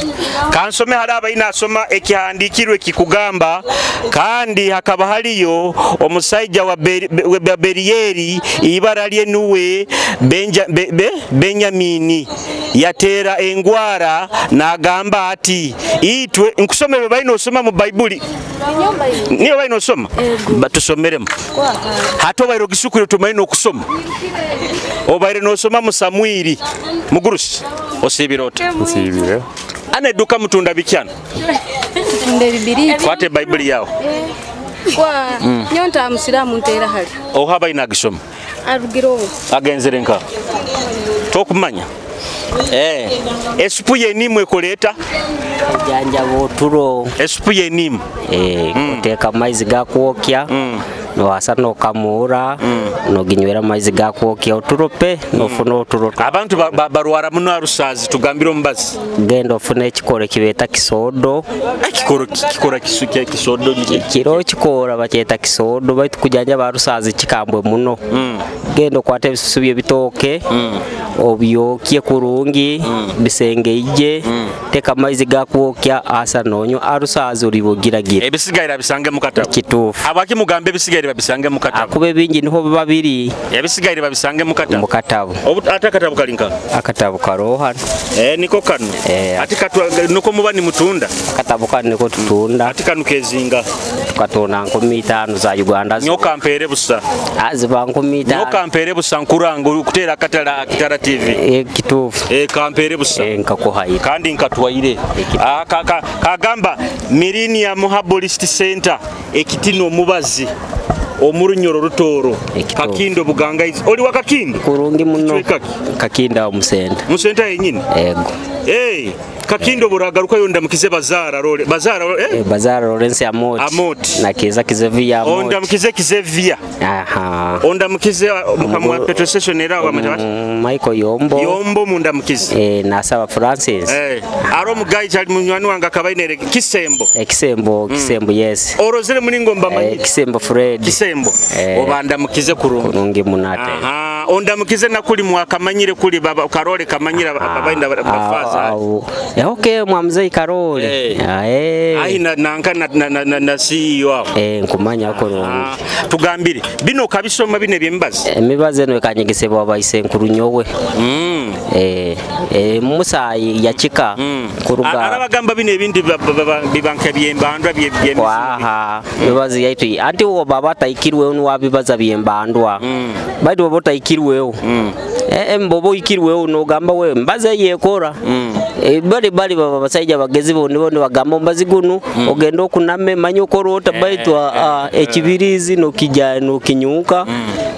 [SPEAKER 1] kansome haraba inasoma ekihandikirwe kikugamba kandi hakaba haliyo omusajja wa Beriyeri ibara lye nuwe Benyamini yatera engwara nagamba ati itwe nkusomere bayino soma mu Bible niyo bayino soma batusomeremo hato bayiro gisukure tumayino kusoma obayire no soma mu Samueli mugurusi osibirota
[SPEAKER 18] nsibire
[SPEAKER 1] aneduka mutunda bikyana
[SPEAKER 19] nde Bibiliya
[SPEAKER 1] kwate Bible yawo
[SPEAKER 19] kwa nyonta musiramu ntera hali
[SPEAKER 1] ohaba inagisoma
[SPEAKER 19] arugiro
[SPEAKER 1] agenzerenka tokumanya esupu yenimwe koleta
[SPEAKER 20] janja boturo
[SPEAKER 1] esupu yenimwe
[SPEAKER 20] kuteka maizi gakwokya noasa nokamura noginywera maizi gakwokya oturope nofuna oturoto
[SPEAKER 1] abantu barwara muno arusazi tugambira omubazi
[SPEAKER 20] genda ofuna ekikoro kibeta kisodo
[SPEAKER 1] kikora kisuke kisodo
[SPEAKER 20] kiro kikora bakyeta kisodo baitu kujanja barusazi kikambwe muno genda okwata ebisusu byebitoke obyokye kurungi bisengeije teka maizi gakwokya asa nonyo arusazi uribugiragira
[SPEAKER 1] ebisigaira bisange mukatabo
[SPEAKER 20] kitufu
[SPEAKER 1] abaki mugambe bisigaira babisange mukatabo
[SPEAKER 20] akube bingi niho babiri
[SPEAKER 1] ebisigaira babisange mukatabo
[SPEAKER 20] atakatabo
[SPEAKER 1] kalinka
[SPEAKER 20] akatabo karoha
[SPEAKER 1] niko kanu ati katwa nuko mubani mutunda
[SPEAKER 20] akatabo kanu niko tutunda
[SPEAKER 1] ati kanu kezinga
[SPEAKER 20] tukatona 5 za Uganda
[SPEAKER 1] nyoka mpere busa
[SPEAKER 20] aziba 5
[SPEAKER 1] nyoka mpere busa nkurango kutera katala Kitara TV
[SPEAKER 20] kitufu
[SPEAKER 1] kampere busa
[SPEAKER 20] nkakuhaira
[SPEAKER 1] kandi nkatwaire kagamba Millennium Herbalist Center ekitino mubazi omurunyoro rutoro kakindo bugangaizi oli wakakindo
[SPEAKER 20] kurungi muno kakinda
[SPEAKER 1] omusenta yenyine
[SPEAKER 20] ego
[SPEAKER 1] kakindo buragaruka yonda mukize bazara
[SPEAKER 20] bazara Lawrence amoti na kiza kizevia amoti
[SPEAKER 1] onda mukize kizevia onda mukize mukamwa petrol station era wa
[SPEAKER 20] Michael Yombo
[SPEAKER 1] munda mukize
[SPEAKER 20] na Saba Francis
[SPEAKER 1] aro mugayi cyali munywani wanga kabainere kisembo
[SPEAKER 20] yes
[SPEAKER 1] orozere muri ngomba manyi
[SPEAKER 20] kisembo Fred
[SPEAKER 1] obanda mukize
[SPEAKER 20] kurungi munate
[SPEAKER 1] onda mukize nakuli mwakamanyire kuli baba karole kamanyira abainda bafaza
[SPEAKER 20] okay mwamzei karole
[SPEAKER 1] aina nanka na CEO
[SPEAKER 20] nkumanya ko
[SPEAKER 1] tugambire bino kabisoma bine byembazi
[SPEAKER 20] emibaze no kanyigisebwa abayise nkurunyowe musayi yachika kuruga
[SPEAKER 1] arabagamba bine bindi bibanka byembandwa
[SPEAKER 20] aha bibazi yaitu anti wo baba taikirwe onu wabibaza byembandwa badi wo taikirwe mbobo ikirwe no gamba we mbaze yekora bali baba basajja bagezi bo nibo bagamba mbazi gunu ogenda okuname manyo korota baitwa ekibirizi no kijano kinyuka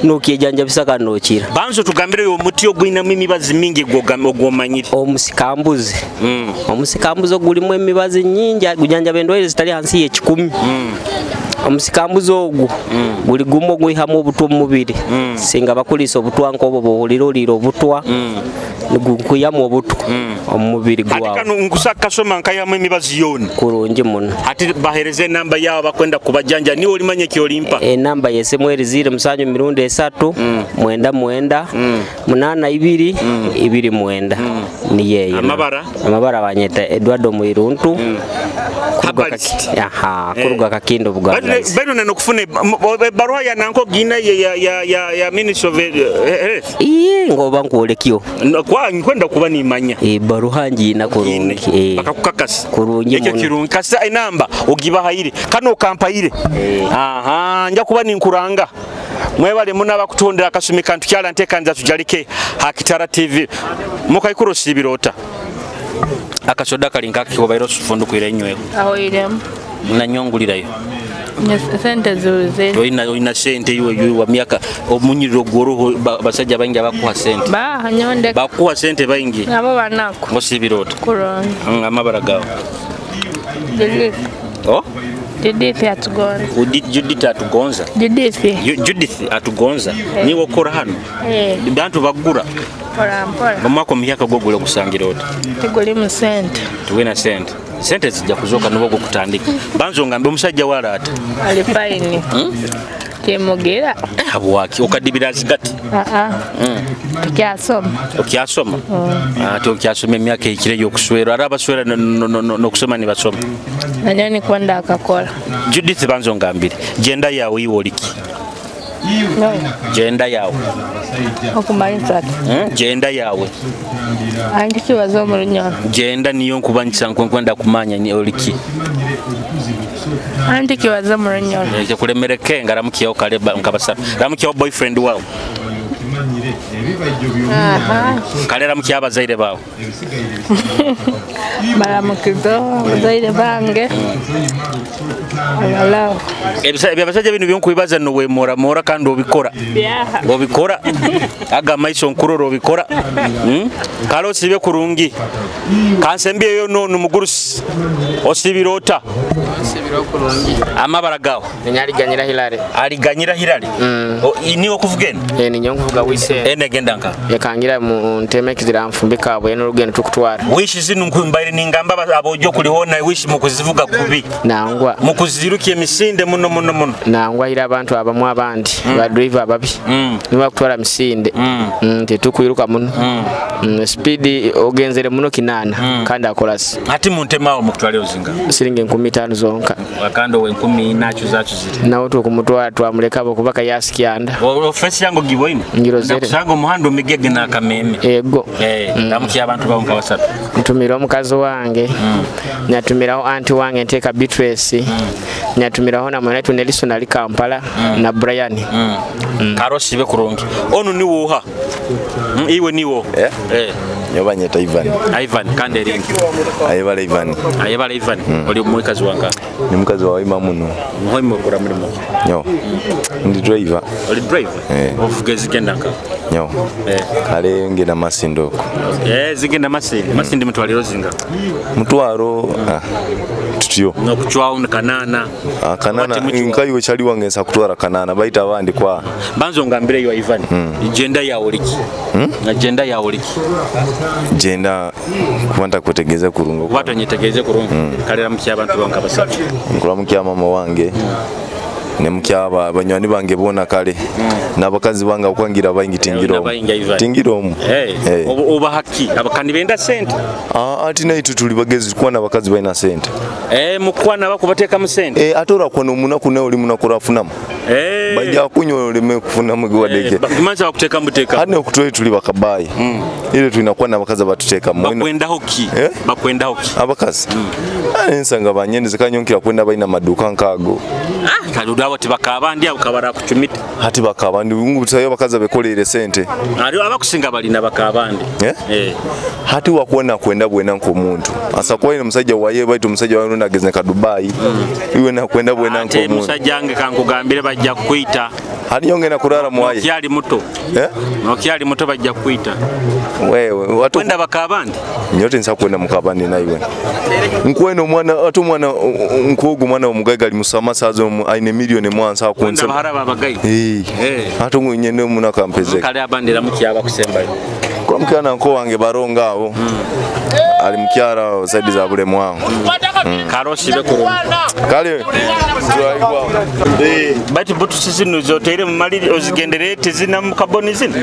[SPEAKER 20] no kijanja bisaka no kira
[SPEAKER 1] banzo tugambire yo muti ogwina mimibazi mingi ogomanyire
[SPEAKER 20] omusikambuzi ogulimu emibazi nyingi gujanja bendo zitali hansi ye 10 omusikambuzo ogu buli gumo gwihamu obutwa mubiri singa bakulisa obutwa nkobo bohuliro obutwa kuyamu obutwa omubiri gwawo
[SPEAKER 1] ati kanu nkusaka soma nkayamu emibazi yoni
[SPEAKER 20] kurungi muno
[SPEAKER 1] ati bahereze namba yawo bakwenda kubajanja ni olimanye ki olimpa
[SPEAKER 20] namba yese mwerizire musanyo mirundi 3 mwenda 82 2 mwenda ni yeye
[SPEAKER 1] amabara
[SPEAKER 20] banyeta Eduardo Muiruntu kuruga kakindo Buganda
[SPEAKER 1] bado nano kufune barua ya nanko gina ya Ministry of Health
[SPEAKER 20] ngoba nkuolekyo
[SPEAKER 1] kwa nkwenda kuba nimanya
[SPEAKER 20] barua njina kurungi
[SPEAKER 1] bakakukakasa
[SPEAKER 20] kurungi
[SPEAKER 1] ekyo kirungi kasa inamba ogiba hayire kano kampayire nja kuba ninkuranga mwebale munaba kutondera akasumi kantu kyala ntekanza tujalike ha Kitara TV mukaikuro sibirota akasoda kalinga kibairo sufundu kwira nyweko
[SPEAKER 14] aho irem
[SPEAKER 1] na nyongulirayo
[SPEAKER 14] sente zuze
[SPEAKER 1] ina sente iwe wa miaka omunyiro goro basajja bangi abakuha sente
[SPEAKER 14] nyonde
[SPEAKER 1] bakuha sente bangi
[SPEAKER 14] abo banako
[SPEAKER 1] ngosibirota
[SPEAKER 14] kurongi
[SPEAKER 1] amabaragawo
[SPEAKER 14] Judith atugonza.
[SPEAKER 1] Judith atugonza. Judith atugonza. Ni wokora hano. Bantu bagura.
[SPEAKER 14] Mpora.
[SPEAKER 1] Mamako myaka gogula kusangira oti.
[SPEAKER 14] Teguli mu sente.
[SPEAKER 1] Tuwena sente. Sente zijja kuzoka nubo kutandika. Banzo ngambe omusajja wala ata.
[SPEAKER 14] Ali fine. Kemogera.
[SPEAKER 1] Abwaki okadibira zigati.
[SPEAKER 14] Tukyasoma.
[SPEAKER 1] Okyasoma. Ate okyasoma emyaka ekire yokuswera araba swera no kusoma ni basoma.
[SPEAKER 14] Nanyani kwenda akakola.
[SPEAKER 1] Judith banzo ngambire. Genda yawe Oli Ki. Genda yawe.
[SPEAKER 14] Kumanyisa.
[SPEAKER 1] Genda yawe.
[SPEAKER 14] Andiki wazomu runyono.
[SPEAKER 1] Genda niyo nkubanyisa nkwenda kumanya ni Oli Ki.
[SPEAKER 14] Andiki wazomu runyono.
[SPEAKER 1] Kulemereke ngaramukiyo kaleba nkabasa. Ramukiyo boyfriend wawe. Kalera mukyaba zaire bawo.
[SPEAKER 14] Baramukizo zaire bange. Alalo.
[SPEAKER 1] Ebyabasaje bino byonkubibaza no wemora mora kandi obikora. Obikora. Aga maiso nkuroro obikora. Kalo sibe kurungi. Kansembe yo no mugurusi. Osibirota.
[SPEAKER 8] Osibiro kurungi.
[SPEAKER 1] Amabaragawo.
[SPEAKER 8] Nyali ganyira hilare.
[SPEAKER 1] Ali ganyira hilare. Ni okuvugena.
[SPEAKER 8] Ni nyonkuvuga wise.
[SPEAKER 1] Ene gendanka.
[SPEAKER 8] Yakangira mu nteme kizira mfumbika abo eno rugendo tukutwara.
[SPEAKER 1] Wishi zinu nkumbaire ningamba abojo kulihona wishi mukuzivuga kubi.
[SPEAKER 8] Nangwa.
[SPEAKER 1] Mukuzirukiye misinde muno.
[SPEAKER 8] Nangwa ira abantu abamu abandi ba driver ababi. Niba kutwara misinde. Tetukwiruka muno. Speed ogenzere muno kinana kandi akolasi.
[SPEAKER 1] Ati muntemawo mukutwale ozinga.
[SPEAKER 8] Siringe 15 zonka.
[SPEAKER 1] Wakando we 10 nacho zacho ziri.
[SPEAKER 8] Na watu kumutwara twamuleka abo kubaka yasikyanda.
[SPEAKER 1] Ofesi yango giboine.
[SPEAKER 8] Ngirozere.
[SPEAKER 1] Kusango muhando migege na kameme.
[SPEAKER 8] Ego.
[SPEAKER 1] Ndamukiya abantu bawunka basatu.
[SPEAKER 8] Ntumira omukazi wange. Nyatumiraho anti wange nteka Beatrice. Nyatumiraho na mwanetu Nelson ali Kampala na Brian.
[SPEAKER 1] Karosi be kurungi. Onu ni woha. Iwe niwo.
[SPEAKER 18] Nyoba nyeta
[SPEAKER 1] Ivan kandi ringi.
[SPEAKER 18] Ayebala Ivan.
[SPEAKER 1] Oli mukazi wanga.
[SPEAKER 18] Ni mukazi wa Ima muno.
[SPEAKER 1] Muhimo kura mulimo.
[SPEAKER 18] Nyo. Ndi driver.
[SPEAKER 1] Oli driver. Ofugezi kendanga.
[SPEAKER 18] Nyo. Kale ngena masindoko.
[SPEAKER 1] Zigenda masindi. Masindi mutwaliro zinga.
[SPEAKER 18] Mutwaro tutyo.
[SPEAKER 1] No kuchwa kanana.
[SPEAKER 18] Kanana nkayo chali wangenza kutwara kanana baita abandi kwa.
[SPEAKER 1] Banzo ngambire yo Ivan. Agenda ya Oli Ki. Agenda ya Oli Ki.
[SPEAKER 18] Genda kwanda kutegeza kurungo.
[SPEAKER 1] Watu nyetegeze kurungo. Kalera mukya abantu banka basatu.
[SPEAKER 18] Nkula mukya mama wange. Ne mukyaba abanywani bange bona kale nabakazi banga okwangira bayingi tingiro mu
[SPEAKER 1] oba haki abakandi benda sente
[SPEAKER 18] ati naitu tuli bagezi kwana bakazi bayina sente
[SPEAKER 1] mukwana bakubateka mu sente
[SPEAKER 18] atora kwa no munaku ne oli munaku rafunamu bajja kunyo oleme kufuna mu gwadeke
[SPEAKER 1] bakimanza bakuteka muteka
[SPEAKER 18] hane okutwe tuli bakabaye ile tuinakuwa na bakazi batuteka
[SPEAKER 1] mu bakwenda hoki
[SPEAKER 18] abakazi ensanga banyendeze kanyonkira kwenda bayina maduka nkago
[SPEAKER 1] kaluda bati bakabandi akabara kuchumita
[SPEAKER 18] hati bakabandi ngubutayo bakaza bekolere sente
[SPEAKER 1] ari abakusinga balina bakabandi
[SPEAKER 18] hati wakuona kwenda bwena nko muntu asa kwa ine musajja waye baitu musajja wano nageze ka Dubai iwe na kwenda bwena nko muntu
[SPEAKER 1] musajja nge kankugambire bajja kuita
[SPEAKER 18] hadi yonge na kurara mwaye
[SPEAKER 1] kyali muto nokyali muto bajja kuita
[SPEAKER 18] wewe watu
[SPEAKER 1] kwenda bakabandi
[SPEAKER 18] nyote nsa kwenda mukabandi na iwe nkweno mwana atu mwana nkogu mwana omugaga ali musama sazo aine milioni mwansa akunse
[SPEAKER 1] haraba bagai
[SPEAKER 18] hatu nyene muna kampeze
[SPEAKER 1] kale abandira mukyaba kusemba
[SPEAKER 18] Kwa mkiana nko wange baronga abo. Ali mkiara saidi za bule mwangu.
[SPEAKER 1] Karoshi bekuru.
[SPEAKER 18] Kale. Tuwaigwa.
[SPEAKER 1] Bati butu sisi nuzotere mu mali ozigendere tezina mu kaboni zina.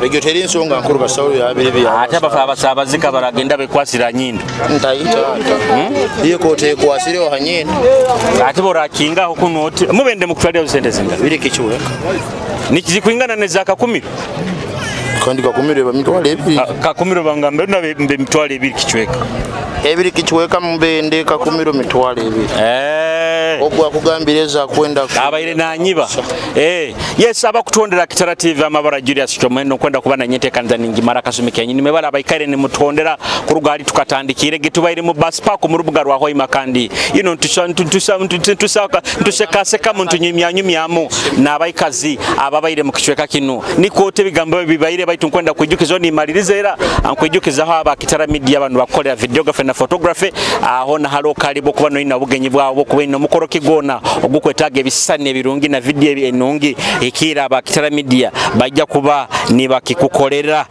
[SPEAKER 21] Regyo teri nsonga nkuru basawo ya bibiri.
[SPEAKER 1] Ate abasaba zika baragenda bekwasira nyindo.
[SPEAKER 21] Ntayita. Iye kote kwasire hanyine.
[SPEAKER 1] Ate borakinga hukunoti. Mubende mukutwalira usente zinga.
[SPEAKER 21] Biri kichweka.
[SPEAKER 1] Nikizikuingana neza akakumiro.
[SPEAKER 21] Kandi kakumiro bamitwale ebiri.
[SPEAKER 1] Kakumiro bangambe na mbe mitwale ebiri kichweka.
[SPEAKER 21] Ebiri kichweka mbende kakumiro mitwale ebiri. Ogwa kugambireza kwenda
[SPEAKER 1] abaire nanyiba yes abakutondera Kitara TV amabara Julius Chomeno kwenda kubana nyete kanza ningi mara kasumike nyine mebara abaikare ni mutondera kurugari tukatandikire gitubaire mu bus park mu rubuga rwa hoima kandi ntusekase kama ntunyimyanyumyamu nabaikazi ababaire mu kichweka kinu nikote bigambo bibaire baitu kwenda kwijukizo ni malirizera ankwijukiza aho aba Kitara Media abantu bakorera videography na photography aho na halo karibu kubano ina bugenyi bwabo kubeno mukoro kigona ogukwetaga ebisane birungi na video enungi ikira aba Kitara Media bajja kuba nibakikolera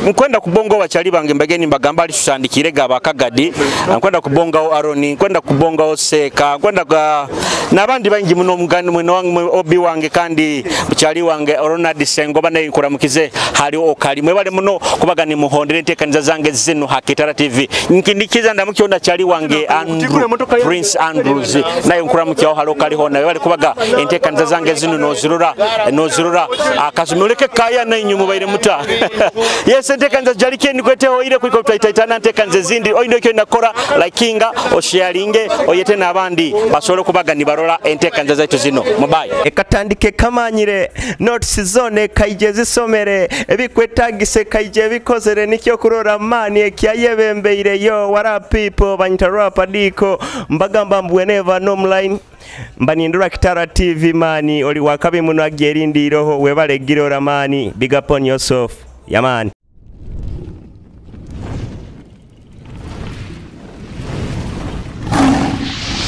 [SPEAKER 1] nkwenda kubonga bachali bange mbageni mbagamba ali tusandikire gaba kagadi nkwenda kubonga Aroni nkwenda kubonga Oseka nkwenda nabandi bangi muno mugani mweno wange obi wange kandi bachali wange Ronald Sengo banaye nkuramukize hali okali mwebale muno kubagani muhondere ntekaniza zange zinu ha Kitara TV nkindikiza ndamukiona chali wange Prince Andrews naye nkuramukiya aho halokali hona bali kubaga entekaniza zange zinu nozirura akasumuleke kaya na inyumu baire muta yes entekaniza jalikeni kweteho ile kuliko tutaitana entekaniza zindi oindo kyo nakora likinga osharinge oyete nabandi basole kubaga ni barola entekaniza zaitu zino mubaye
[SPEAKER 22] ekatandike kamanyire notes zone kaijezi somere ebikwetagise kaije bikozere nikyo kurora mani ekyayebembeire yo wara people bantarapa diko mbagamba mbweneva online mbanindura Kitara TV mani oli wakabe muno agerindiro webale girora mani big up on yourself yamani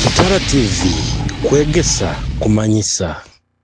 [SPEAKER 23] Kitara TV Kwegesa Kumanyisa.